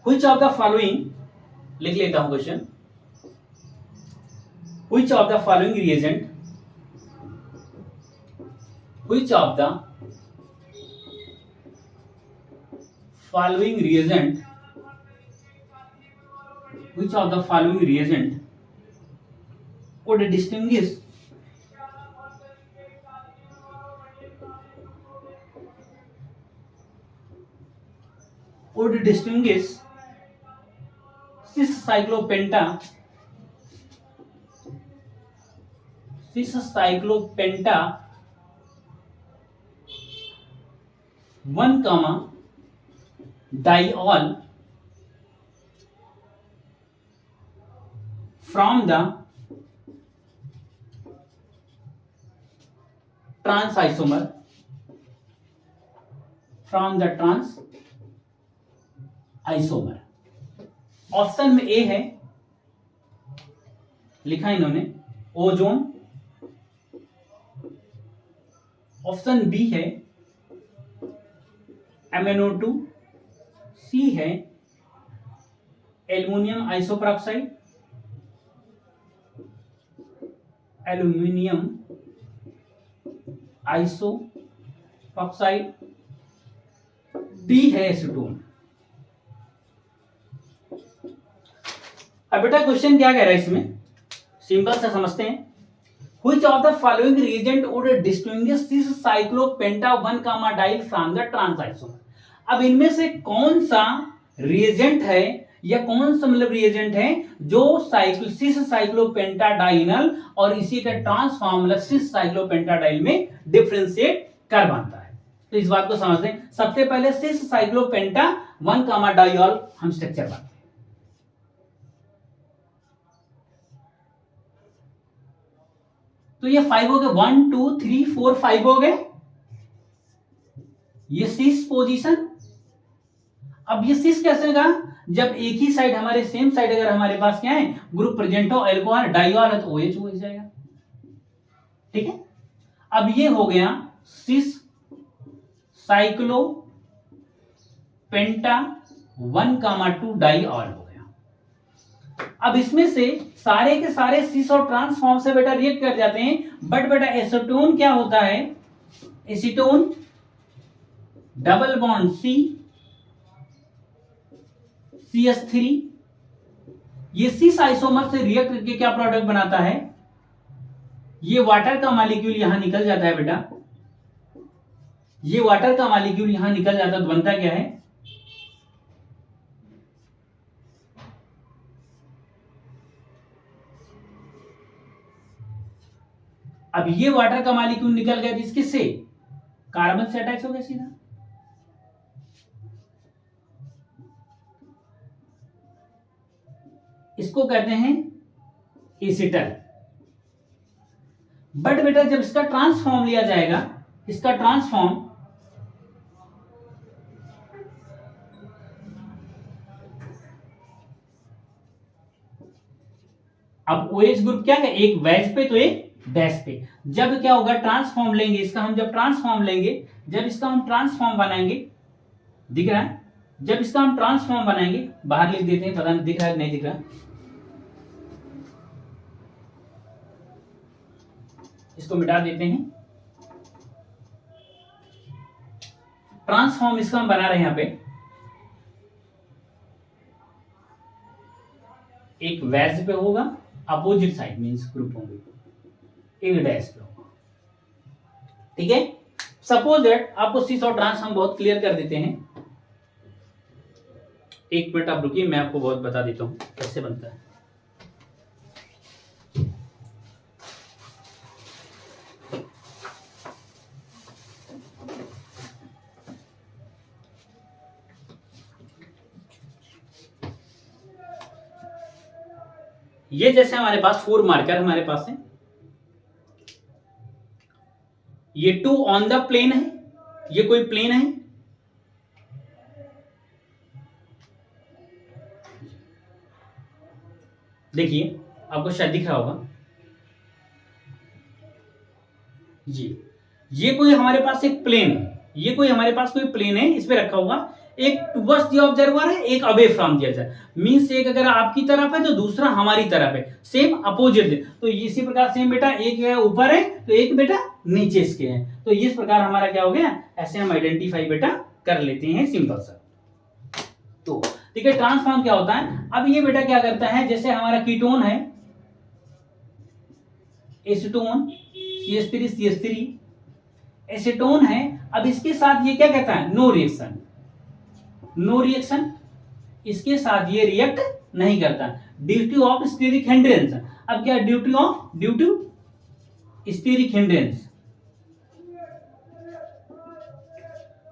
व्हिच ऑफ द फॉलोइंग, लिख लेता हूं question, which of the following reagent, which of the following reagent, which of the following reagent would distinguish would distinguish cis cyclopenta 1 comma diol from the trans isomer option में ए है, लिखा इन्होंने ओजोन, ऑप्शन बी है MnO2, सी है एल्युमिनियम आइसोपरऑक्साइड, डी है एसीटोन। अब बेटा क्वेश्चन क्या कह रहा है इसमें, सिंपल से समझते हैं। Which of the following reagent would distinguish cis cyclopenta 1 comma diol from the trans isomer? अब इनमें से कौन सा रिएजेंट है या कौन सा मतलब रिएजेंट है जो सिस साइक्लोपेंटाडाइनल और इसी का ट्रांसफॉर्म सिस साइक्लोपेंटाडाइल में डिफरेंशिएट कर पाता है। तो इस बात को समझते हैं। सबसे पहले सिस साइक्लोपेंटा 1 comma diol हम स्ट्रक्चर बनाते हैं। तो ये 5 हो गए, 1 2 3 4 5 हो गए, ये सिस पोजीशन। अब ये सिस कैसे होगा, जब एक ही साइड हमारे सेम साइड अगर हमारे पास क्या है ग्रुप प्रेजेंट हो, अल्कोहल डाइऑल है तो OH हो जाएगा। ठीक है, अब ये हो गया सिस साइक्लो पेंटा 1 comma 2 डाइऑल हो गया। अब इसमें से सारे के सारे सिस और ट्रांस फॉर्म से बेटा रिएक्ट कर जाते हैं, बट बेटा एसीटोन क्या होता है, एसीटोन डबल बॉन्ड CH3, ये सिस आइसोमर से रिएक्ट करके क्या प्रोडक्ट बनाता है, ये वाटर का मॉलिक्यूल यहां निकल जाता है बेटा, ये वाटर का मॉलिक्यूल यहां निकल जाता है तो बनता क्या है, अब ये वाटर का मॉलिक्यूल निकल गया जिसके से कार्बन से अटैच हो गया सीधा, इसको कहते हैं एसिटल। बट बेटा जब इसका ट्रांसफॉर्म लिया जाएगा, इसका ट्रांसफॉर्म अब OH ग्रुप क्या है, एक वैज पे तो एक डैश पे। जब क्या होगा ट्रांसफॉर्म लेंगे इसका हम, जब ट्रांसफॉर्म लेंगे, जब इसका हम ट्रांसफॉर्म बनाएंगे, दिख रहा है, जब इसका हम ट्रांसफॉर्म बनाएंगे, बाहर लिख देते हैं, पता नहीं दिख रहा है नहीं दिख रहा, इसको मिटा देते हैं। ट्रांसफॉर्म इसका हम बना रहे हैं यहां पे, एक वैज पे होगा, अपोजिट साइड मींस ग्रुप होंगे, एक डैश पे होगा। ठीक है, सपोज दैट आपको सिस और ट्रांस हम बहुत क्लियर कर देते हैं। एक मिनट आप रुकिए, मैं आपको बहुत बता देता हूं कैसे बनता है। ये जैसे हमारे पास 4 मार्कर हमारे पास है, ये 2 ऑन द प्लेन है, ये कोई प्लेन है, देखिए आपको शायद दिख रहा होगा जी, ये कोई हमारे पास एक प्लेन है, ये कोई हमारे पास कोई प्लेन है, इस पे रखा हुआ, एक टुवर्ड्स द ऑब्जर्वर है, एक away from the observer, means एक अगर आपकी तरफ है तो दूसरा हमारी तरफ है, सेम अपोजिट है। तो इसी प्रकार सेम बेटा एक है ऊपर है तो एक बेटा नीचे इसके हैं, तो इस प्रकार हमारा क्या हो गया, ऐसे हम आइडेंटिफाई बेटा कर लेते हैं, सिंपल सा। तो ठीक है, ट्रांसफॉर्म क्या होता है, अब ये बेटा क्या करता है, जैसे हमारा कीटोन है एसीटोन CH3 एसीटोन है, अब इसके साथ ये क्या कहता है, नो रिएक्शन, नो रिएक्शन, इसके साथ ये रिएक्ट नहीं करता due to of steric hindrance. अब क्या due to steric hindrance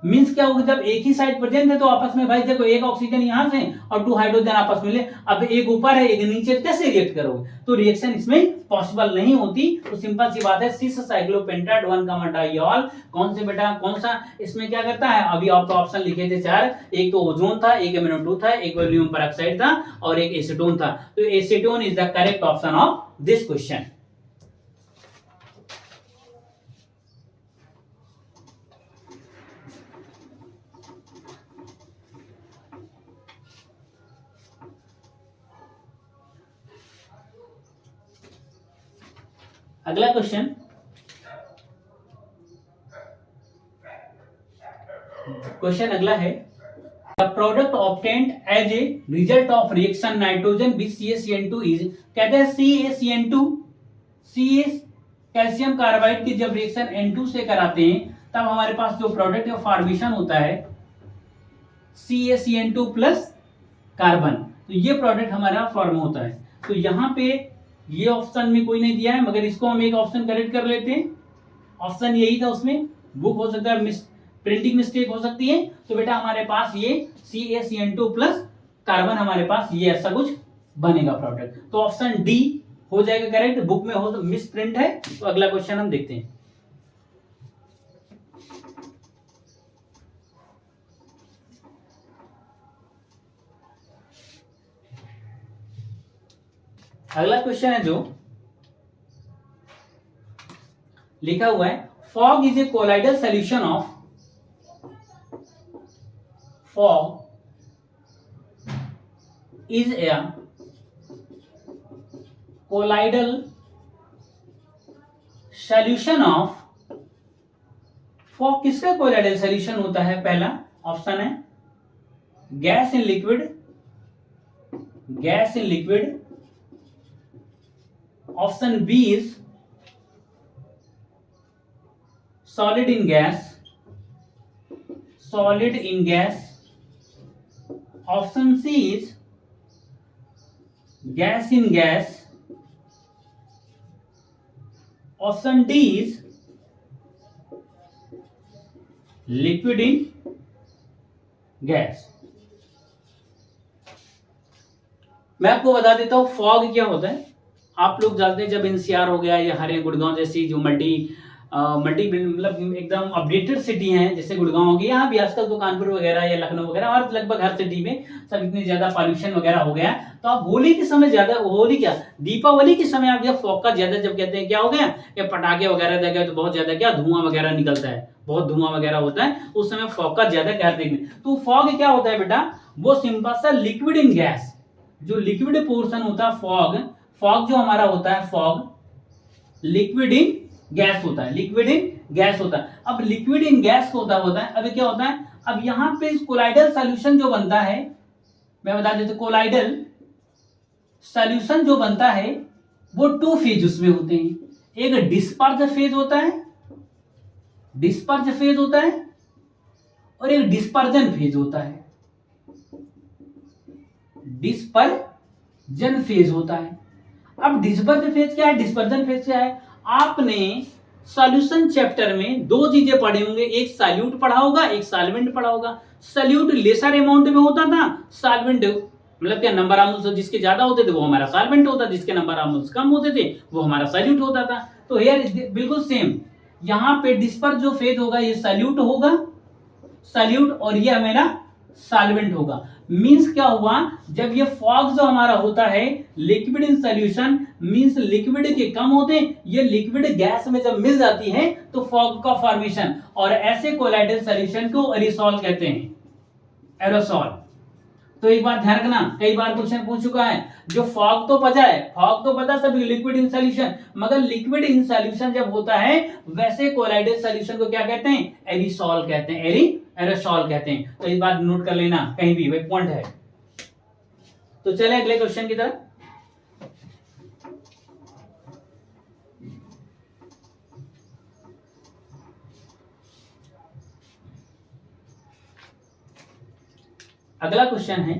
means क्या होगा, जब एक ही साइड प्रेजेंट है तो आपस में भाई देखो एक ऑक्सीजन यहां से और 2 हाइड्रोजन आपस में ले, अब एक ऊपर है एक नीचे, कैसे रिएक्ट करोगे, तो रिएक्शन इसमें पॉसिबल नहीं होती। तो सिंपल सी बात है, सिस साइक्लोपेंटाड 1 डाइऑल कौन से बेटा, कौन सा इसमें क्या करता है, अभी आपको ऑप्शन लिखे थे 4, एक तो ओजोन था, एक एमिनो2 था, एक वैल्यूम पेरोक्साइड था और एक एसीटोन था। तो acetone is the correct option of this question. अगला क्वेश्चन, अगला है, the product obtained as a result of reaction nitrogen with CaCN2 is, कहते हैं CaCN2, कैल्शियम कार्बाइड की जब रिएक्शन N2 से कराते हैं तब हमारे पास जो प्रोडक्ट का फॉर्मेशन होता है CaCN2 प्लस कार्बन, तो ये प्रोडक्ट हमारा फॉर्म होता है। तो यहाँ पे ये ऑप्शन में कोई नहीं दिया है, मगर इसको हम एक ऑप्शन करेक्ट कर लेते हैं। ऑप्शन यही था, उसमें बुक हो सकता है, प्रिंटिंग मिस्टेक हो सकती है। तो बेटा हमारे पास ये CaCN2 प्लस कार्बन हमारे पास ये ऐसा कुछ बनेगा प्रोडक्ट, तो ऑप्शन डी हो जाएगा करेक्ट। बुक में हो तो मिस प्रिंट है। तो अगला क्वेश्चन हम देखते हैं। अगला क्वेश्चन है जो लिखा हुआ है, fog is a colloidal solution of, fog is a colloidal solution of, fog किसका कोलाइडल सोल्यूशन होता है, पहला ऑप्शन है gas in liquid, gas in liquid, option B is solid in gas, solid in gas, option C is gas in gas, option D is liquid in gas। मैं आपको बता देता हूं फॉग क्या होता है। आप लोग जानते हैं जब एनसीआर हो गया या हरे गुड़गांव जैसी जो मल्टी मतलब एकदम अपडेटेड सिटी हैं, जैसे गुड़गांव हो गया, यहाँ भी आजकल तो कानपुर वगैरह या लखनऊ वगैरह और लगभग हर सिटी में सब इतनी ज्यादा पॉल्यूशन वगैरह हो गया। तो आप होली के समय ज्यादा, होली क्या दीपावली के समय आप यह फॉग का ज्यादा जब कहते हैं क्या हो गया, या पटाखे वगैरह देखे तो बहुत ज्यादा क्या धुआं वगैरह निकलता है, बहुत धुआं वगैरह होता है, उस समय फॉग का ज्यादा कहते हैं। तो फॉग क्या होता है बेटा, वो सिंपल सा लिक्विड इन गैस, जो लिक्विड पोर्शन होता है फॉग, फॉग जो हमारा होता है फॉग लिक्विड इन गैस होता है, लिक्विड इन गैस होता है। अब लिक्विड इन गैस होता है, अब क्या होता है, अब यहां पे कोलाइडल सॉल्यूशन जो बनता है, मैं बता देता हूं, कोलाइडल सॉल्यूशन जो बनता है वो 2 फेज उसमें होते हैं, एक डिस्पर्ज फेज होता है, डिस्पर्ज फेज होता है, और एक डिस्पर्जन फेज होता है, डिस्पर्जन फेज होता है। अब डिस्पर्जन फेज क्या है, डिस्पर्जन फेज क्या है, आपने सॉल्यूशन चैप्टर में 2 चीजें पढ़े होंगे, एक सॉल्यूट पढ़ा होगा, एक सॉल्वेंट पढ़ा होगा। सॉल्यूट लेसर अमाउंट में होता था, सॉल्वेंट मतलब क्या नंबर ऑफ मोल्स जिसके ज्यादा होते थे वो हमारा सॉल्वेंट होता, जिसके नंबर ऑफ मोल्स कम होते थे वो हमारा सॉल्यूट होता था। तो हियर बिल्कुल सेम, यहाँ पे डिस्पर्ज जो फेज होगा ये सॉल्यूट होगा, सॉल्यूट, और ये हमारा सॉल्वेंट होगा। मींस क्या हुआ, जब ये फॉग जो हमारा होता है liquid in solution, means liquid के कम होते हैं, ये लिक्विड गैस में जब मिल जाती है तो फॉग का फॉर्मेशन, और ऐसे कोलाइडल सॉल्यूशन को एरोसॉल कहते हैं, एरोसॉल। तो एक बात ध्यान रखना, कई बार क्वेश्चन पूछ चुका है, जो फॉग तो पता है, फॉग तो पता सभी लिक्विड इन सॉल्यूशन, मगर लिक्विड इन सॉल्यूशन जब होता है वैसे कोलाइडल सॉल्यूशन को क्या कहते हैं, एरोसॉल कहते हैं, एरोसॉल कहते हैं। तो इस बात नोट कर लेना कहीं भी, पॉइंट है। तो चले अगले क्वेश्चन की तरफ। अगला क्वेश्चन है,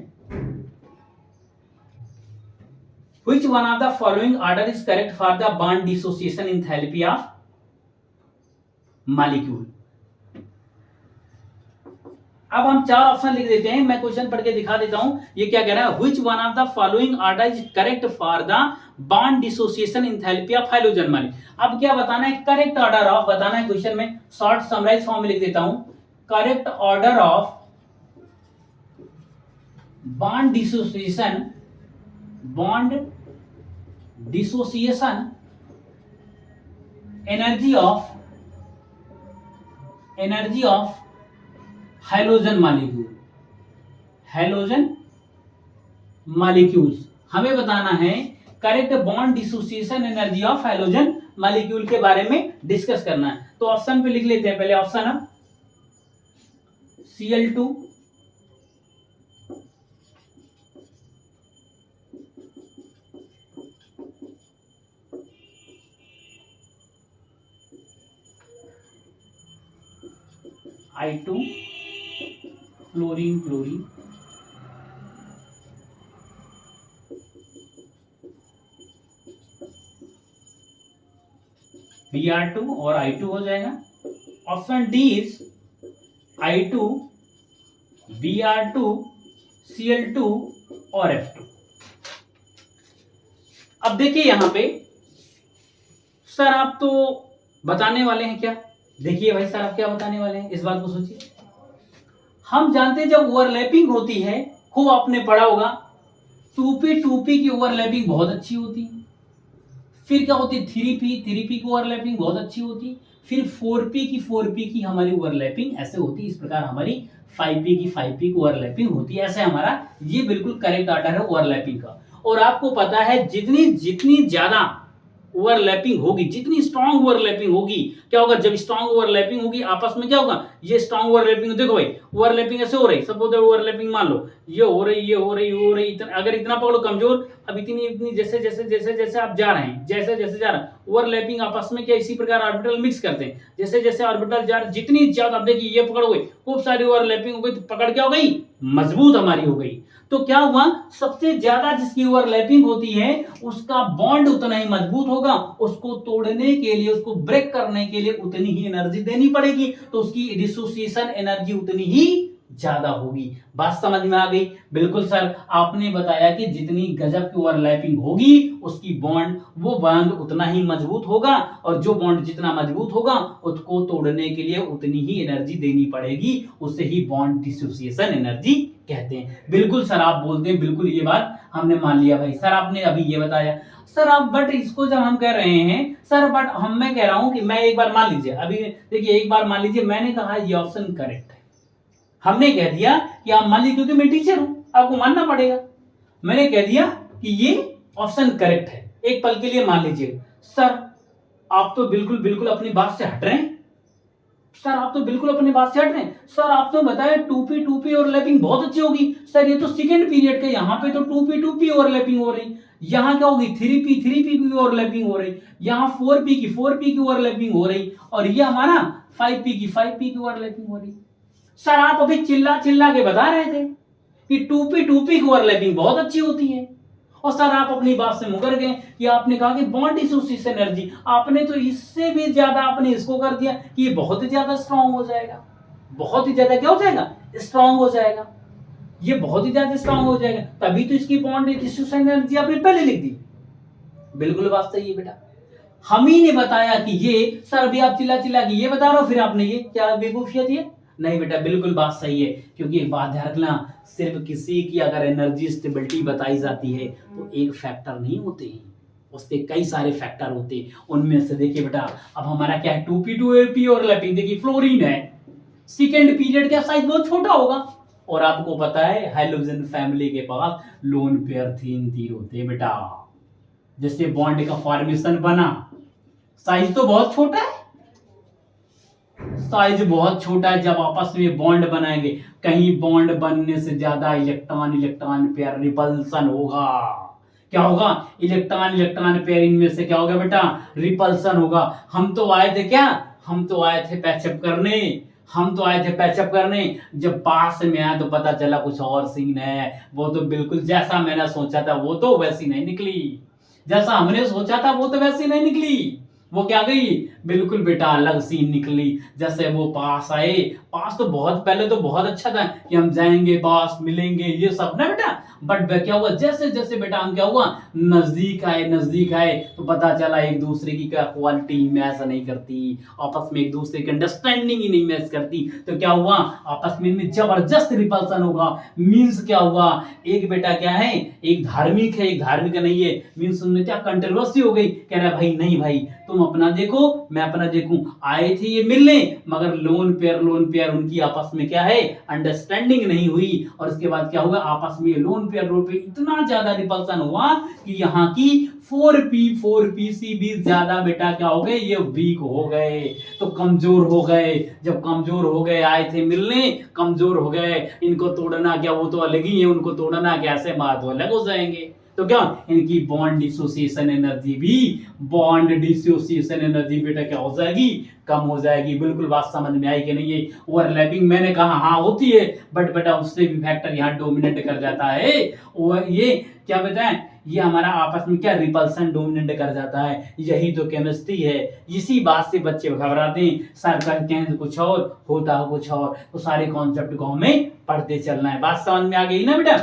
which one of the following order is correct for the bond dissociation enthalpy of molecule? अब हम चार ऑप्शन लिख देते हैं, मैं क्वेश्चन पढ़ के दिखा देता हूं ये क्या कह रहा है। Which one of the following order is correct for the bond dissociation enthalpy of hydrogen molecule. अब क्या बताना है, करेक्ट ऑर्डर ऑफ बताना है क्वेश्चन में, शॉर्ट समराइज फॉर्म में लिख देता हूं, correct order of bond dissociation energy of hydrogen molecules हमें बताना है correct bond dissociation energy of hydrogen molecule के बारे में डिस्कस करना है। तो ऑप्शन पे लिख लेते हैं, पहले ऑप्शन है Cl2 I2 क्लोरीन Br2 और I2 हो जाएगा। Option D is I2 Br2 Cl2 और F2। अब देखिए यहां पे सर आप तो बताने वाले हैं क्या, देखिए भाई सर आप क्या बताने वाले हैं, इस बात को सोचिए। हम जानते हैं जब ओवरलैपिंग होती है, खूब आपने पढ़ा होगा 2p की ओवरलैपिंग बहुत अच्छी होती है, फिर क्या होती है 3p की ओवरलैपिंग बहुत अच्छी होती है, फिर 4p की हमारी ओवरलैपिंग ऐसे होती है, इस प्रकार हमारी 5p की ओवरलैपिंग होती है। ऐसे हमारा ये बिल्कुल करेक्ट ऑर्डर है ओवरलैपिंग का। और आपको पता है जितनी ज्यादा ओवरलैपिंग होगी, जितनी स्ट्रांग ओवरलैपिंग होगी, क्या होगा जब स्ट्रांग ओवरलैपिंग होगी आपस में क्या होगा, ये स्ट्रांग ओवरलैपिंग देखो भाई ओवरलैपिंग ऐसे हो रही, सपोज ओवरलैपिंग मान लो ये हो रही इतना, अगर इतना पकड़ो कमजोर, अब इतनी जैसे आप जा रहे हैं, जैसे जा रहे हैं ओवरलैपिंग आपस में क्या इसी प्रकार ऑर्बिटल मिक्स करते हैं, जैसे ऑर्बिटल जा रहे जितनी ज्यादा, अब देखिए ये पकड़ गई, खूब सारी ओवरलैपिंग हो गई, तो पकड़ क्या हो गई, मजबूत हमारी हो गई। तो क्या हुआ, सबसे ज्यादा जिसकी ओवरलैपिंग होती है उसका बॉन्ड उतना ही मजबूत होगा, उसको तोड़ने के लिए, उसको ब्रेक करने के लिए उतनी ही एनर्जी देनी पड़ेगी, तो उसकी डिसोसिएशन एनर्जी उतनी ही ज्यादा होगी। बात समझ में आ गई? बिल्कुल सर, आपने बताया कि जितनी गजब की ओवरलैपिंग होगी उसकी वो बॉन्ड उतना ही मजबूत होगा, और जो बॉन्ड जितना मजबूत होगा उसको तोड़ने के लिए उतनी ही एनर्जी देनी पड़ेगी, उसे ही बॉन्ड डिसोसिएशन एनर्जी कहते हैं। बिल्कुल सर आप बोलते हैं, बिल्कुल ये बात हमने मान लिया भाई। सर आपने अभी ये बताया सर आप, बट इसको जब हम कह रहे हैं सर, बट मैं कह रहा हूं कि मैं एक बार मान लीजिए, अभी देखिए एक बार मान लीजिए मैंने कहा ये ऑप्शन करेक्ट है, हमने कह दिया कि आप मान लीजिए, क्योंकि मैं टीचर हूं आपको मानना पड़ेगा, मैंने कह दिया कि ये ऑप्शन करेक्ट है, एक पल के लिए मान लीजिए। सर आप तो बिल्कुल अपनी बात से हट रहे हैं, सर आप तो बिल्कुल अपनी बात से हट रहे हैं, सर आप तो बताया 2p ओवरलैपिंग बहुत अच्छी होगी, सर ये तो सेकंड पीरियड के, यहाँ पे तो 2p ओवरलैपिंग हो रही, यहाँ क्या होगी 3p की ओवरलैपिंग हो रही, यहाँ 4p की ओवरलैपिंग हो रही, और ये हमारा 5p की ओवरलैपिंग हो रही। सर आप अभी चिल्ला के बता रहे थे कि 2p की ओवरलैपिंग बहुत अच्छी होती है, और सर आप अपनी बात से मुकर गए कि आपने कहा कि बॉन्ड डिसोसिएशन एनर्जी, आपने तो इससे भी ज्यादा आपने इसको कर दिया कि ये बहुत ही ज्यादा स्ट्रांग हो जाएगा, बहुत ही ज्यादा क्या हो जाएगा, स्ट्रांग हो जाएगा, ये बहुत ही ज्यादा स्ट्रांग हो जाएगा, तभी तो इसकी बॉन्ड डिसोसिएशन एनर्जी आपने पहले लिख दी। बिल्कुल बात सही है बेटा, हम ही ने बताया कि ये, सर अभी आप चिल्ला के ये बता रहे हो, फिर आपने ये क्या बेवकूफियत है? नहीं बेटा बिल्कुल बात सही है, क्योंकि एक बात ध्यान रखना, सिर्फ किसी की अगर एनर्जी स्टेबिलिटी बताई जाती है तो एक फैक्टर नहीं होते हैं, उसके कई सारे फैक्टर होते हैं। उनमें से देखिए बेटा, अब हमारा क्या है 2p ओवरलैपिंग, देखिए फ्लोरीन है, सेकेंड पीरियड का साइज बहुत छोटा होगा, और आपको पता है हाइड्रोजन फैमिली के पास लोन पेयर 3 तीर होते हैं बेटा, जिससे बॉन्ड का फॉर्मेशन बना, साइज तो बहुत छोटा है, साइज बहुत छोटा है, जब आपस में बॉन्ड बनाएंगे, कहीं बॉन्ड बनने से ज्यादा इलेक्ट्रॉन पेयर रिपल्सन होगा। क्या होगा? इलेक्ट्रॉन पेयर इनमें से क्या होगा बेटा? रिपल्सन होगा। हम तो आए थे पैचअप करने, हम तो आए थे पैचअप करने, जब पास में आया तो पता चला कुछ और सीन है। वो तो बिल्कुल जैसा मैंने सोचा था वो तो वैसी नहीं निकली, जैसा हमने सोचा था वो तो वैसी नहीं निकली। वो क्या गई, बिल्कुल बेटा अलग सीन निकली। जैसे वो पास आए, पास तो बहुत पहले तो बहुत अच्छा था कि हम जाएंगे पास मिलेंगे ये सब ना बेटा, बट क्या हुआ जैसे जैसे बेटा हम क्या हुआ नजदीक आए तो पता चला एक दूसरे की क्या क्वालिटी मैच नहीं करती, आपस में एक दूसरे की अंडरस्टैंडिंग ही नहीं मैच करती। तो क्या हुआ, आपस में इनमें जबरदस्त रिपल्सन होगा। मीन्स क्या हुआ, एक बेटा क्या है, एक धार्मिक है एक धार्मिक नहीं है, मीन्स उनमें क्या कंट्रोवर्सी हो गई। कह रहा भाई नहीं भाई तुम अपना देखो मैं अपना देखूं, आए थे ये मिलने मगर लोन पेयर उनकी आपस में क्या है अंडरस्टैंडिंग नहीं हुई। और उसके बाद क्या हुआ, आपस में लोन पेयर इतना ज्यादा रिपल्सन हुआ कि यहाँ की 4P से भी ज्यादा बेटा क्या हो गए, ये वीक हो गए, तो कमजोर हो गए। जब कमजोर हो गए, आए थे मिलने कमजोर हो गए, इनको तोड़ना क्या, वो तो अलग ही है, उनको तोड़ना कैसे, बात वो अलग हो जाएंगे। तो क्या इनकी बॉन्ड डिसोसिएशन एनर्जी बेटा क्या हो जाएगी, कम हो जाएगी। बिल्कुल बात समझ में आई कि नहीं, ये ओवरलैपिंग मैंने कहा हाँ होती है, बट बेटा उससे भी फैक्टर यहाँ डोमिनेट कर जाता है। और ये क्या बताएं, ये हमारा आपस में क्या रिपल्सन डोमिनेट कर जाता है। यही तो केमिस्ट्री है। इसी बात से बच्चे घबराते हैं, सर कहते हैं कुछ और होता है कुछ और, तो सारे कॉन्सेप्ट को हमें पढ़ते चलना है। बात समझ में आ गई ना बेटा।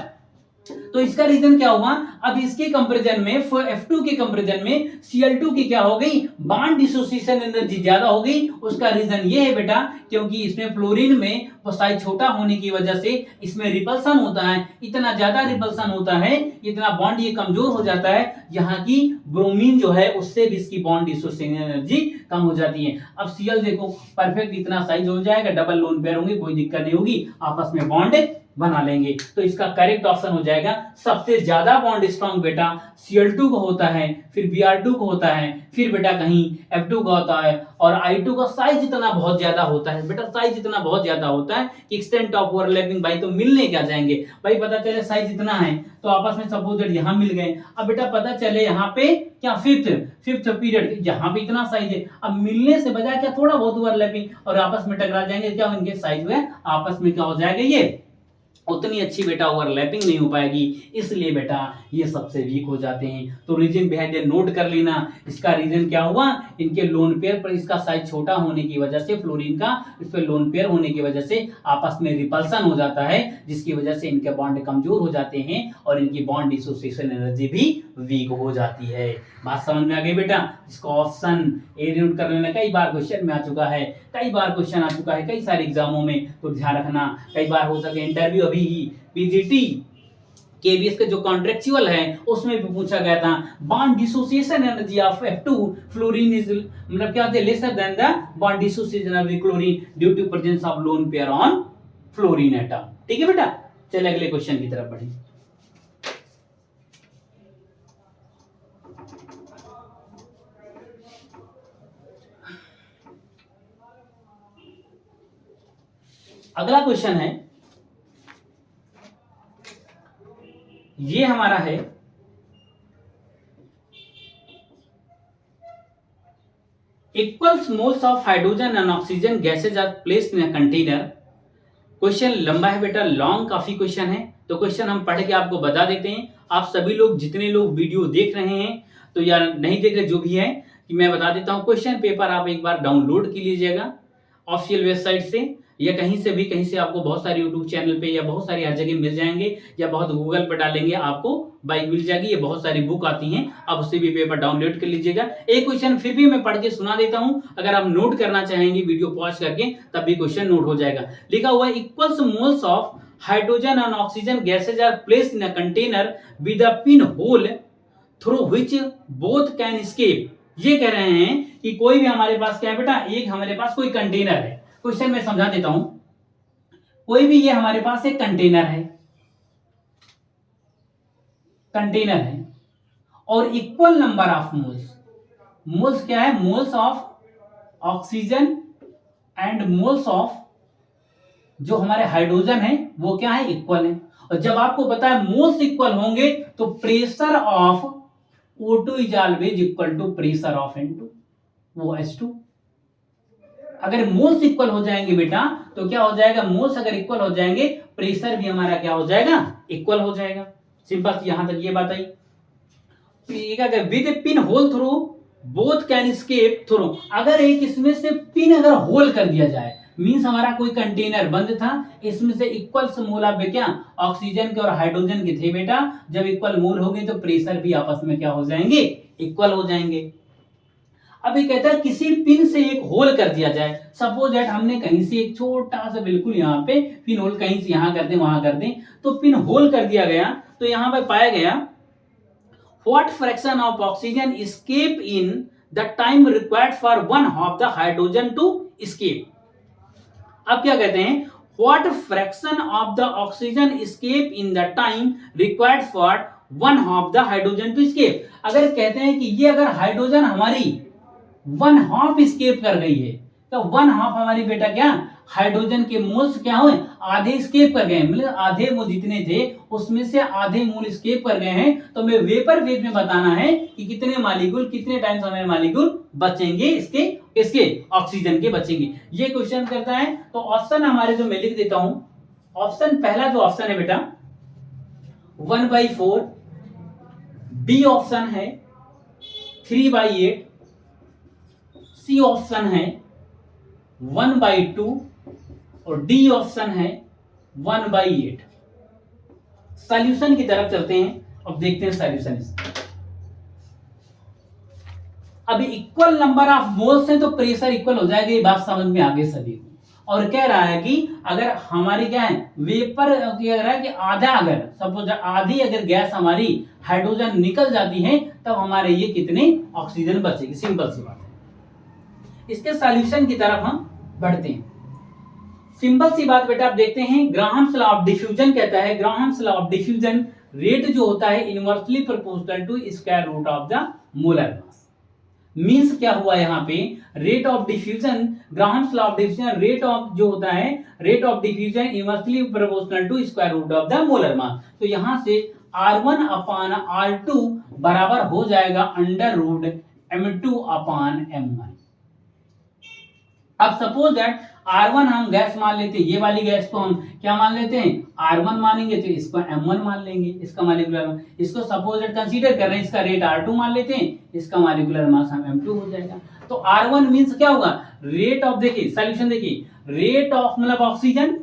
तो इसका रीजन क्या हुआ, अब इसके कंपैरिजन में F2 के कंपैरिजन में Cl2 की क्या हो गई, बॉन्ड डिसोसिएशन एनर्जी ज्यादा हो गई। उसका रीजन ये है बेटा, क्योंकि इसमें फ्लोरीन में वो साइज छोटा होने की वजह से इसमें रिपल्सन होता है, इतना ज्यादा रिपल्सन होता है, इतना बॉन्ड ये कमजोर हो जाता है। यहाँ की ब्रोमीन जो है उससे भी इसकी बॉन्ड डिसोसिएशन एनर्जी कम हो जाती है। अब Cl देखो परफेक्ट इतना साइज हो जाएगा, डबल लोन पेयर होंगे, कोई दिक्कत नहीं होगी, आपस में बॉन्ड बना लेंगे। तो इसका करेक्ट ऑप्शन हो जाएगा, सबसे ज्यादा बॉन्ड स्ट्रॉन्ग बेटा Cl2 को होता है, फिर Br2 को होता है, फिर बेटा कहीं F2 का होता है, और I2 का साइज इतना बहुत ज्यादा होता है बेटा, साइज इतना बहुत ज्यादा होता है कि एक्सटेंट ऑफ ओवरलैपिंग भाई तो मिलने क्या जाएंगे भाई, पता चले साइज इतना है तो आपस में सपोज यहाँ मिल गए। अब बेटा पता चले यहाँ पे क्या फिफ्थ पीरियड यहाँ पे इतना साइज है, अब मिलने से बजाय क्या थोड़ा बहुत ओवरलैपिंग और आपस में टकरा जाएंगे, क्या इनके साइज में आपस में क्या हो जाएगा, ये उतनी अच्छी बेटा ओवरलैपिंग नहीं हो पाएगी, इसलिए बेटा ये सबसे वीक हो जाते हैं। तो रीजन बिहाइंड नोट कर लेना। इसका रीजन क्या हुआ, इनके लोन पेयर पर इसका साइज छोटा होने की वजह से, फ्लोरीन का इस पे लोन पेयर होने की वजह से आपस में रिपल्सन हो जाता है, जिसकी वजह से इनके बॉन्ड कमजोर हो जाते हैं और इनकी बॉन्ड डिसोसिएशन एनर्जी भी वीक हो जाती है। बात समझ में आ गई बेटा। इसको ऑप्शन ए नोट कर लेना, कई बार क्वेश्चन में आ चुका है, कई बार क्वेश्चन आ चुका है कई सारे एग्जामों में, तो ध्यान रखना। कई बार हो सके इंटरव्यू अभी ही पीजीटी केबीएस के जो कॉन्ट्रेक्चुअल है उसमें भी पूछा गया था, bond dissociation energy of F2 fluorine is मतलब क्या होता है, lesser than the bond dissociation of chlorine due to presence of lone pair on fluorine atom. ठीक है बेटा, चलिए अगले क्वेश्चन की तरफ बढ़ें। अगला क्वेश्चन है, ये हमारा है equals moles of hydrogen and oxygen gases are placed in a container. Question लंबा है बेटा, लॉन्ग काफी क्वेश्चन है, तो क्वेश्चन हम पढ़ के आपको बता देते हैं। आप सभी लोग जितने लोग वीडियो देख रहे हैं तो या नहीं देख रहे जो भी है, कि मैं बता देता हूं। क्वेश्चन पेपर आप एक बार डाउनलोड कर लीजिएगा ऑफिशियल वेबसाइट से, या कहीं से भी, कहीं से आपको बहुत सारे यूट्यूब चैनल पे या बहुत सारी हर जगह मिल जाएंगे, या बहुत गूगल पर डालेंगे आपको बाइक मिल जाएगी, ये बहुत सारी बुक आती हैं, आप उससे भी पेपर डाउनलोड कर लीजिएगा। एक क्वेश्चन फिर भी मैं पढ़ के सुना देता हूं, अगर आप नोट करना चाहेंगे वीडियो पॉज करके तब भी क्वेश्चन नोट हो जाएगा। लिखा हुआ है equals moles of hydrogen and oxygen gases are placed in a container with a pin hole through which both can escape. ये कह रहे हैं कि कोई भी हमारे पास क्या है बेटा, एक हमारे पास कोई कंटेनर है, क्वेश्चन में समझा देता हूं। कोई भी ये हमारे पास एक कंटेनर है, और इक्वल नंबर ऑफ मोल्स क्या है, moles of oxygen and moles of जो हमारे हाइड्रोजन है वो क्या है, इक्वल है। और जब आपको पता है मोल्स इक्वल होंगे तो pressure of O2 is always equal to pressure of N2, वो H2। अगर मोल्स इक्वल हो जाएंगे बेटा तो क्या हो जाएगा, मोल्स अगर इक्वल हो जाएंगे प्रेशर भी हमारा क्या हो जाएगा, इक्वल हो जाएगा। सिंपल, यहां तक ये बात आई। With pin hole through both can escape through, अगर एक इसमें से पिन अगर होल कर दिया जाए, मींस हमारा कोई कंटेनर बंद था, इसमें से इक्वल मोल आप क्या ऑक्सीजन के और हाइड्रोजन के थे बेटा, जब इक्वल मोल हो गए तो प्रेशर भी आपस में क्या हो जाएंगे, इक्वल हो जाएंगे। अभी कहता है किसी पिन से एक होल कर दिया जाए, सपोज दैट हमने कहीं से एक छोटा सा बिल्कुल यहाँ पे पिन होल कहीं से यहां कर दें वहां कर दें, तो पिन होल कर दिया गया, तो यहां पे पाया गया what fraction of oxygen escape in the time required for one half the hydrogen to escape. अब क्या कहते हैं, what fraction of the oxygen escape in the time required for one half the hydrogen to escape. अगर कहते हैं कि ये अगर हाइड्रोजन हमारी वन हाफ स्केप कर गई है, तो वन हाफ हमारी बेटा क्या हाइड्रोजन के मोल्स क्या हुए, आधे स्केप कर गए, मतलब आधे मोल जितने थे उसमें से आधे मोल स्केप कर गए हैं, तो हमें वेपर फेज में बताना है कि कितने मॉलिक्यूल, कितने टाइम्स हमें मॉलिक्यूल बचेंगे इसके ऑक्सीजन के बचेंगे, ये क्वेश्चन करता है। तो ऑप्शन हमारे जो मैं लिख देता हूं, ऑप्शन पहला जो ऑप्शन है बेटा 1/4, बी ऑप्शन है 3/8, सी ऑप्शन है 1/2 और डी ऑप्शन है 1/8। सॉल्यूशन की तरफ चलते हैं, अब देखते हैं सॉल्यूशन इसका। अभी इक्वल नंबर ऑफ मोल्स हैं तो प्रेशर इक्वल हो जाएगा, ये बात समझ में आ गई सभी को। और कह रहा है कि अगर हमारी क्या है वेपर, कह रहा है कि आधा, अगर सपोज आधी अगर गैस हमारी हाइड्रोजन निकल जाती है तब हमारे ये कितने ऑक्सीजन बचेगी, सिंपल सी बात है। इसके सॉल्यूशन की तरफ हम बढ़ते हैं। सिंपल सी बात बेटा, आप देखते हैं ग्राहम्स लॉ ऑफ डिफ्यूजन कहता है, Graham's law of diffusion rate जो होता है inversely proportional to square root of the molar mass. Means क्या हुआ यहाँ पे, rate of diffusion, Graham's law of diffusion rate of जो होता है, rate of diffusion inversely proportional to square root of the molar mass. तो यहां से R1 अपान R2 बराबर हो जाएगा अंडर रूट M2 अपान M1। अब सपोज दैट R1 हम गैस मान लेते हैं, ये वाली गैस को हम क्या मान लेते हैं R1 मानेंगे, तो इसको M1 मान लेंगे, इसका मॉलिक्यूलर, इसको सपोज दैट कंसीडर कर रहे हैं, इसका रेट R2 मान लेते हैं, इसका मॉलिक्यूलर मास हम M2 हो जाएगा। तो R1 मींस क्या होगा, रेट ऑफ, देखिए सॉल्यूशन देखिए, रेट ऑफ मतलब oxygen,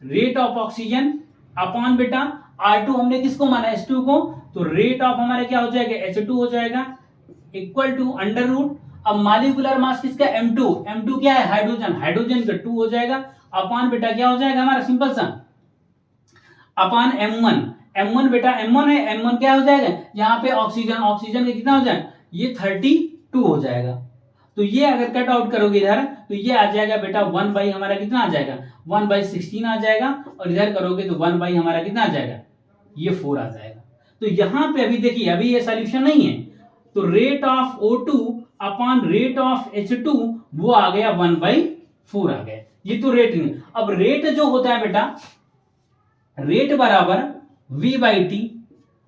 rate of oxygen upon बेटा R2 हमने किसको माना H2 को, तो रेट ऑफ हमारा क्या हो जाएगा H2 हो जाएगा इक्वल टू अंडर रूट, अब मॉलिक्यूलर मास किसका M2, M2 क्या है हाइड्रोजन, हाइड्रोजन का 2 हो जाएगा अपॉन बेटा क्या हो जाएगा हमारा सिंपल सा अपॉन M1, M1 बेटा M1 है, M1 क्या हो जाएगा यहाँ पे ऑक्सीजन, ऑक्सीजन का कितना हो जाएगा ये 32 हो जाएगा। तो ये अगर कट आउट करोगे इधर तो ये आ जाएगा बेटा 1 बाई हमारा कितना आ जाएगा 1/16 आ जाएगा, और इधर करोगे तो 1 बाई हमारा कितना आ जाएगा ये 4 आ जाएगा। तो यहाँ पे अभी देखिए अभी ये सॉल्यूशन नहीं है, तो rate of O2 upon rate of H2 वो आ गया 1/4 आ गया, ये तो रेट नहीं। अब रेट जो होता है बेटा, रेट बराबर V/T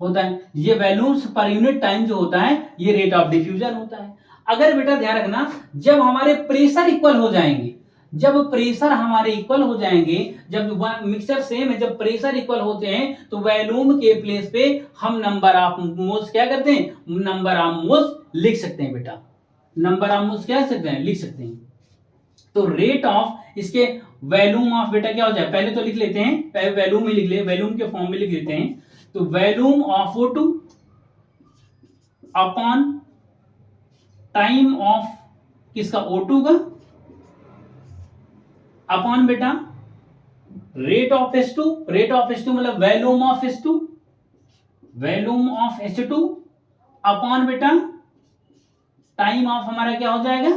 होता है, ये वैल्यूम्स पर यूनिट टाइम जो होता है ये रेट ऑफ डिफ्यूजन होता है। अगर बेटा ध्यान रखना, जब हमारे प्रेशर इक्वल हो जाएंगे, जब प्रेशर हमारे इक्वल हो जाएंगे, जब मिक्सचर सेम है, जब प्रेशर इक्वल होते हैं तो वॉल्यूम के प्लेस पे हम नंबर ऑफ मोल्स क्या करते हैं, नंबर ऑफ मोल्स लिख सकते हैं बेटा, नंबर ऑफ मोल्स क्या सकते हैं लिख सकते हैं। तो रेट ऑफ इसके वॉल्यूम ऑफ बेटा क्या हो जाए, पहले तो लिख लेते हैं, पहले वॉल्यूम ही लिख ले, वॉल्यूम के फॉर्म में लिख देते हैं। तो volume of O2 upon time of किसका O2 का अपॉन बेटा rate of H2, rate of H2 मतलब volume of H2, volume of H2 upon बेटा टाइम ऑफ हमारा क्या हो जाएगा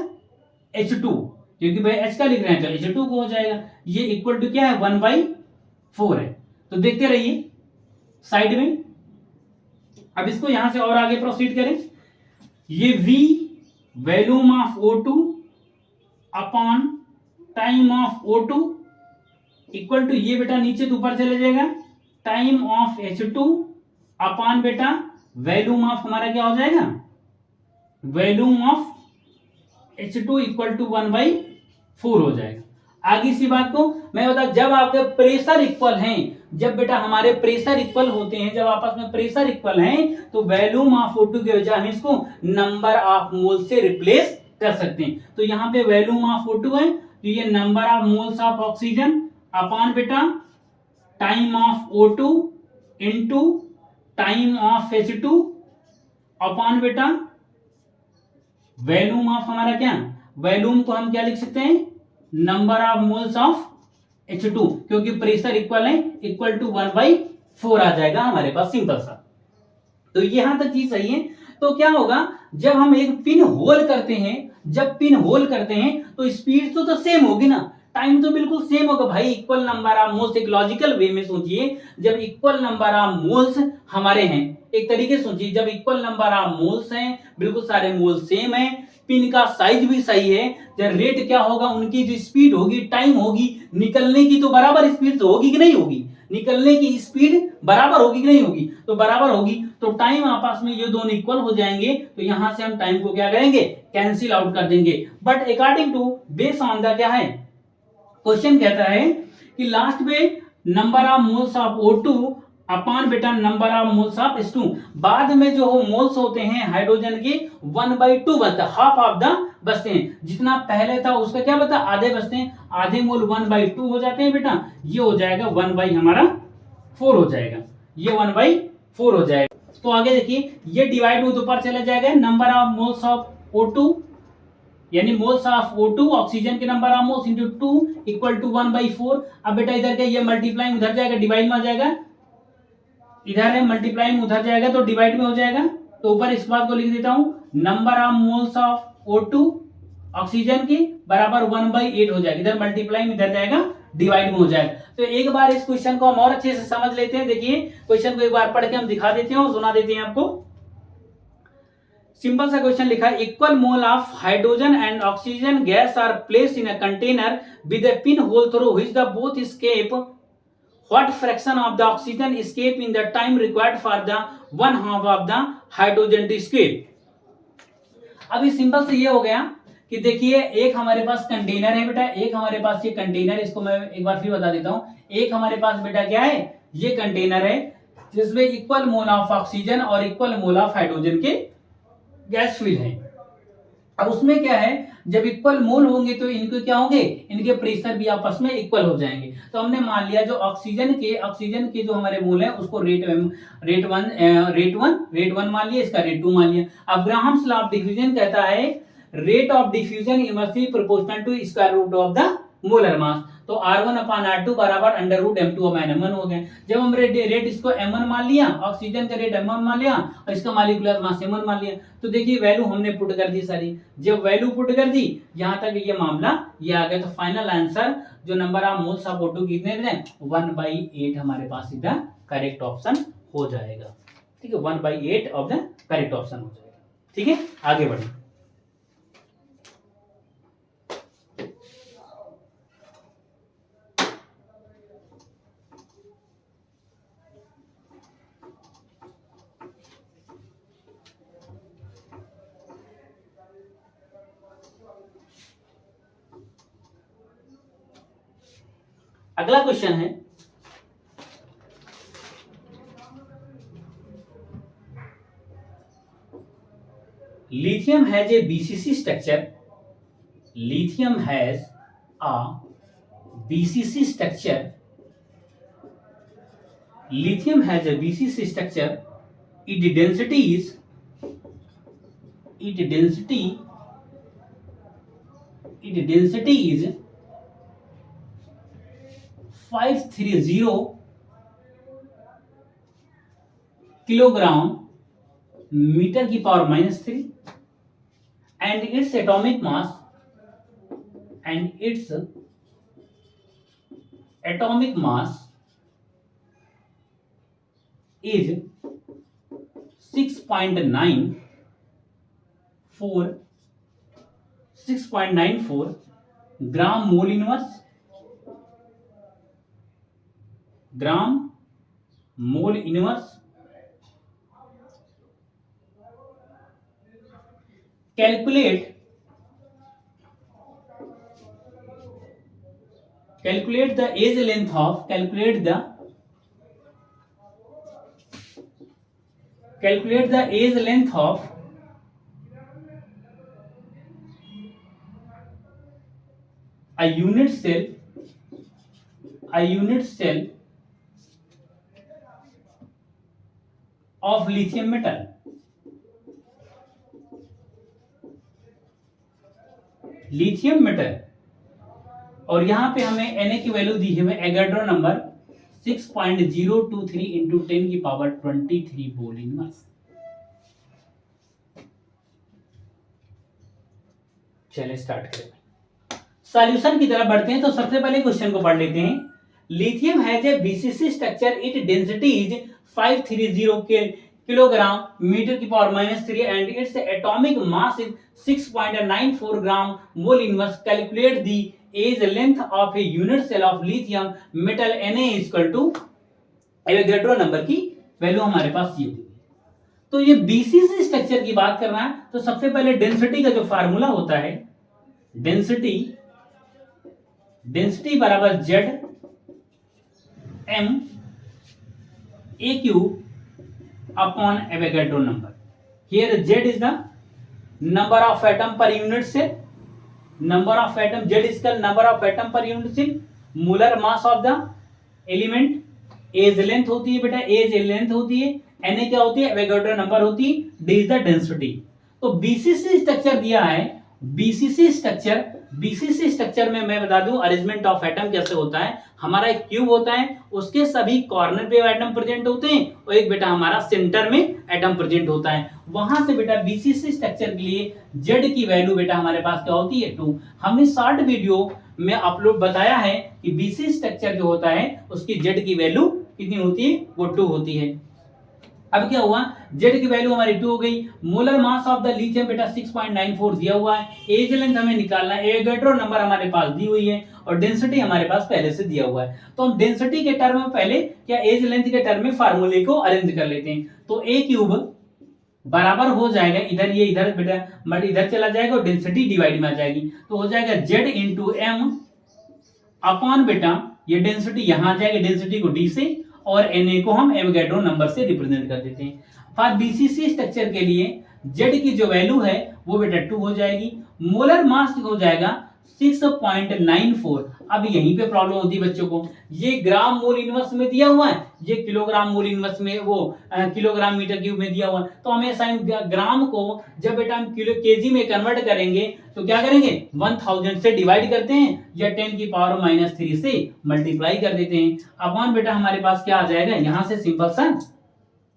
H2, क्योंकि भाई H का लिख रहे हैं तो H2 को हो जाएगा, ये इक्वल टू क्या है 1/4 है। तो देखते रहिए साइड में। अब इसको यहां से और आगे प्रोसीड करें, ये V volume of O2 upon time of O2 equal to ये बेटा नीचे तो ऊपर चले जाएगा टाइम ऑफ H2 अपॉन बेटा वॉल्यूम ऑफ हमारा क्या हो जाएगा volume of H2 equal to 1/4 हो जाएगा। आगे इसी बात को मैं बता, जब आपके प्रेशर इक्वल हैं, जब बेटा हमारे प्रेशर इक्वल होते हैं, जब आपस में प्रेशर इक्वल हैं, तो वॉल्यूम ऑफ O2 के बजाय हम इसको नंबर ऑफ मोल से रिप्लेस कर सकते हैं। तो यहाँ पे वॉल्यूम ऑफ O2 है, तो ये number of moles of oxygen upon बेटा time of O2 into time of H2 upon बेटा वॉल्यूम ऑफ हमारा क्या, वॉल्यूम को हम क्या लिख सकते हैं, number of moles of H2, क्योंकि प्रेशर इक्वल है, इक्वल टू 1/4 आ जाएगा हमारे पास, सिंपल सा। तो यहां तक चीज सही है। तो क्या होगा, जब हम एक पिन होल करते हैं, जब पिन होल करते हैं तो स्पीड तो सेम होगी ना, टाइम तो बिल्कुल सेम होगा भाई। इक्वल नंबर ऑफ मोल्स, एक लॉजिकल वे में सोचिए, जब इक्वल नंबर ऑफ मोल्स हमारे हैं, एक तरीके से सोचिए, जब इक्वल नंबर ऑफ मोल्स हैं, बिल्कुल सारे मोल सेम है, पिन का साइज भी सही है, जब रेट क्या होगा, उनकी जो स्पीड होगी, टाइम होगी निकलने की, तो बराबर स्पीड तो होगी कि नहीं होगी, निकलने की स्पीड बराबर होगी कि नहीं होगी, तो बराबर होगी। तो टाइम आपस में ये दोनों इक्वल हो जाएंगे, तो यहां से हम टाइम को क्या करेंगे, कैंसिल आउट कर देंगे। But according to base on the क्या है, क्वेश्चन कहता है कि लास्ट में number of moles of O2 upon बेटा number of moles of H2, बाद में जो मोल्स होते हैं हाइड्रोजन के 1/2 बचता, हाफ ऑफ द बचते हैं, जितना पहले था उसका क्या बता, आधे बचते हैं, आधे मोल 1/2 हो जाते हैं बेटा, ये हो जाएगा 1/4 हो जाएगा, ये 1/4 हो जाएगा। तो आगे देखिए, ये डिवाइड में ऊपर चला जाएगा, number of moles of O2 यानी मोल्स ऑफ O2 ऑक्सीजन के number of moles into 2 equal to 1/4। अब बेटा इधर क्या, ये मल्टीप्लाई उधर जाएगा, डिवाइड में आ जाएगा, इधर है मल्टीप्लाई में उधर जाएगा, तो डिवाइड में हो जाएगा। तो ऊपर इस बात को लिख देता हूं, number of moles of O2 oxygen की बराबर 1/8 हो जाएगा, इधर मल्टीप्लाई में इधर जाएगा, डिवाइड में हो जाएगा। तो एक बार इस क्वेश्चन को हम और अच्छे से समझ लेते हैं। देखिए क्वेश्चन को एक बार पढ़ के हम दिखा देते हैं और सुना देते हैं आपको। सिंपल सा क्वेश्चन लिखा है, equal mole of hydrogen and oxygen gas are placed in a container with a pin hole through which the both escape, what fraction of the oxygen escape in the time required for the one half of the hydrogen to escape. अभी सिंपल से ये हो गया कि देखिए, एक हमारे पास कंटेनर है बेटा, एक हमारे पास ये कंटेनर, इसको मैं एक बार फिर बता देता हूं, एक हमारे पास बेटा क्या है, ये कंटेनर है जिसमें इक्वल मोल ऑफ ऑक्सीजन और इक्वल मोल ऑफ हाइड्रोजन के गैस फिल है। अब उसमें क्या है, जब इक्वल मोल होंगे तो इनके क्या होंगे, इनके प्रेशर भी आपस में इक्वल हो जाएंगे। तो हमने मान लिया जो ऑक्सीजन के जो हमारे मोल है उसको रेट वन मान लिया, इसका रेट 2 मान लिया। अब ग्राहम्स लॉ ऑफ डिफ्यूजन कहता है rate of diffusion inversely proportional to square root of the molar mass. तो R1 अपान R2 बराबर अंडर रूट M2 अपान M1 हो गया। जब हम रेट इसको M1 मान लिया, ऑक्सीजन का रेट M1 मान लिया और इसका मॉलिक्यूलर मास M1 मान लिया, तो देखिए वैल्यू हमने पुट कर दी सारी। जब वैल्यू पुट कर दी, यहां तक ये मामला ये आ गया, तो फाइनल आंसर जो number of moles of O2 कितने थे, 1/8 हमारे पास सीधा करेक्ट ऑप्शन हो जाएगा। ठीक है, 1/8 ऑफ द करेक्ट ऑप्शन हो जाएगा। ठीक है, आगे बढ़े। अगला क्वेश्चन है, lithium has a BCC structure. Lithium has a BCC structure. Lithium has a BCC structure. Its density is 530 kilogram metre की power -3 and its atomic mass is 6.94 gram mole inverse, calculate calculate the age length of a unit cell of lithium metal. Lithium metal, और यहां पे हमें Na की वैल्यू दी है एवोगाड्रो नंबर 6.023 इंटू 10 की पावर 23 मोल इनवर्स। चलिए स्टार्ट करें, सॉल्यूशन की तरफ बढ़ते हैं। तो सबसे पहले क्वेश्चन को पढ़ लेते हैं। Lithium has a BCC structure, it density is 530 kilogram metre की power -3 and its atomic mass is 6.94 gram mole inverse. Calculate the edge length of a unit cell of lithium metal Na equal to Avogadro number की वैल्यू हमारे पास ये दी। तो ये बीसीसी स्ट्रक्चर की बात कर रहा है, तो सबसे पहले डेंसिटी का जो फार्मूला होता है, डेंसिटी बराबर Z M A cube upon Avogadro number. Here Z is the number of atom per unit cell. Number of atom, Z is the number of atom per unit cell. Molar mass of the element. Age length होती है बेटा, age length होती है। Na क्या होती है, Avogadro number होती है। D is the density. तो BCC स्ट्रक्चर दिया है। बीसीसी स्ट्रक्चर में मैं बता दूं अरेंजमेंट ऑफ एटम कैसे होता है। हमारा एक क्यूब होता है, उसके सभी कॉर्नर पे एटम प्रेजेंट होते हैं, और एक बेटा हमारा सेंटर में एटम प्रेजेंट होता है। वहां से बेटा बीसीसी स्ट्रक्चर के लिए जेड की वैल्यू बेटा हमारे पास क्या होती है, 2। हमने शॉर्ट वीडियो में अपलोड बताया है कि बीसीसी स्ट्रक्चर जो होता है उसकी जेड की वैल्यू कितनी होती है, वो 2 होती है। अब क्या हुआ, जेड की वैल्यू हमारी 2 हो गई। Molar mass of the lithium बेटा 6.94 दिया हुआ है। एज लेंथ हमें निकालना है, एवोगाड्रो नंबर हमारे पास दी हुई है, और डेंसिटी हमारे पास पहले से दिया हुआ है। तो हम डेंसिटी के टर्म में पहले क्या एज लेंथ के टर्म में फार्मूले को अरेंज कर लेते हैं। तो ए क्यूब बराबर हो जाएगा, इधर ये इधर बेटा बट इधर चला जाएगा और डेंसिटी डिवाइड में आ जाएगी, तो हो जाएगा जेड इंटू एम अपॉन बेटा ये डेंसिटी यहां आ जाएगी, डेंसिटी को डी से और Na को हम एवोगाड्रो नंबर से रिप्रेजेंट कर देते हैं। फॉर बीसीसी स्ट्रक्चर के लिए Z की जो वैल्यू है वो बेटा 2 हो जाएगी। मोलर मास हो जाएगा 6.94। अब यहीं पे प्रॉब्लम होती है बच्चों को, ये ग्राम मोल इनवर्स में दिया हुआ है, ये किलोग्राम मोल इनवर्स में वो किलोग्राम मीटर क्यूब में दिया हुआ है। तो हमें साइन ग्राम को जब बेटा हम किलो केजी में कन्वर्ट करेंगे तो क्या करेंगे, 1000 से डिवाइड करते हैं या 10 की पावर -3 से मल्टीप्लाई कर देते हैं। अपॉन बेटा हमारे पास क्या आ जाएगा, यहां से सिंपल सा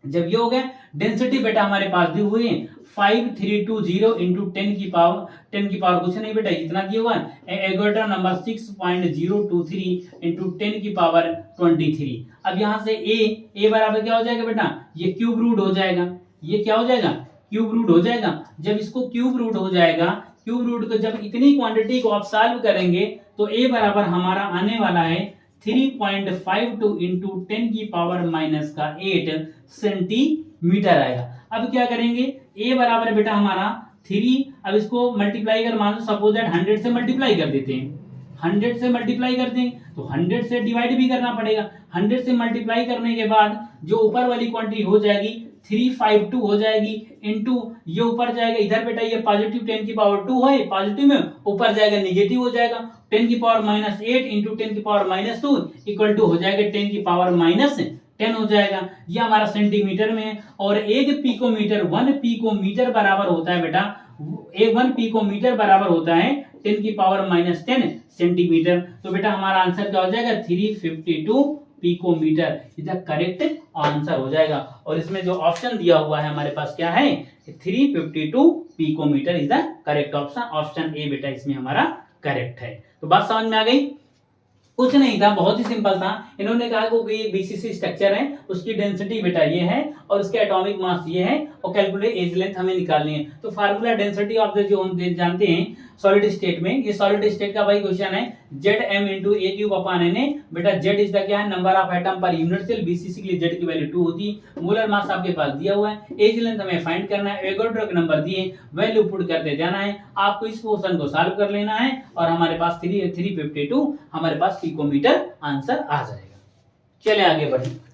जब ये हो गया, डेंसिटी बेटा हमारे पास दी हुई है 5320 इंटू 10 की पावर कुछ नहीं बेटा इतना दिया हुआ है, एवोगाड्रो नंबर 6.023 इंटू 10 की पावर 23। अब यहां से ए बराबर क्या हो जाएगा बेटा, ये क्यूब रूट हो जाएगा, ये क्या हो जाएगा, क्यूब रूट हो जाएगा। जब इसको क्यूब रूट हो जाएगा, क्यूब रूट को जब इतनी क्वांटिटी को आप सॉल्व करेंगे तो ए बराबर हमारा आने वाला है 3.52 इंटू 10 की पावर -8 सेंटीमीटर आएगा। अब क्या करेंगे, ए बराबर बेटा हमारा 3, अब इसको मल्टीप्लाई कर, मान लो सपोज दैट 100 से मल्टीप्लाई कर देते हैं, 100 से मल्टीप्लाई कर दें तो 100 से डिवाइड भी करना पड़ेगा। 100 से मल्टीप्लाई करने के बाद जो ऊपर वाली क्वांटिटी हो जाएगी 352 हो जाएगी, इंटू ये ऊपर जाएगा, इधर बेटा ये पॉजिटिव 10 की पावर 2 है, पॉजिटिव में ऊपर जाएगा नेगेटिव हो जाएगा, 10 की पावर -8 इंटू 10 की पावर -2 इक्वल टू हो जाएगा 10 की पावर -10 हो जाएगा। ये हमारा सेंटीमीटर में है। और एक पिकोमीटर 1 पिकोमीटर बराबर होता है बेटा, 1 पिकोमीटर बराबर होता है 10 की पावर -10 सेंटीमीटर। तो बेटा हमारा आंसर क्या हो जाएगा, 352 picometre is the correct answer हो जाएगा। और इसमें जो ऑप्शन दिया हुआ है हमारे पास क्या है, 352 picometre is the correct option. Option A बेटा इसमें हमारा करेक्ट है। तो बात समझ में आ गई, कुछ नहीं था, बहुत ही सिंपल था। इन्होंने कहा कि ये बीसीसी स्ट्रक्चर है, उसकी डेंसिटी बेटा ये है और उसके एटॉमिक मास ये है, और कैलकुलेट एज लेंथ हमें निकालनी है। तो फार्मूला डेंसिटी ऑफ द जो हम जानते हैं सॉलिड स्टेट में, ये सॉलिड स्टेट का भाई क्वेश्चन है, Zm into A cube upon Na। बेटा Z इज द क्या है, number of atom per unit cell. BCC के लिए Z की वैल्यू 2 होती है। मोलर मास आपके पास दिया हुआ है, एज लेंथ हमें फाइंड करना है, एवोगाड्रो के नंबर दिए, वैल्यू पुट करते जाना है। आपको इस क्वेश्चन को सॉल्व कर लेना है और हमारे पास 352 हमारे पास को मीटर आंसर आ जाएगा। चले आगे बढ़े।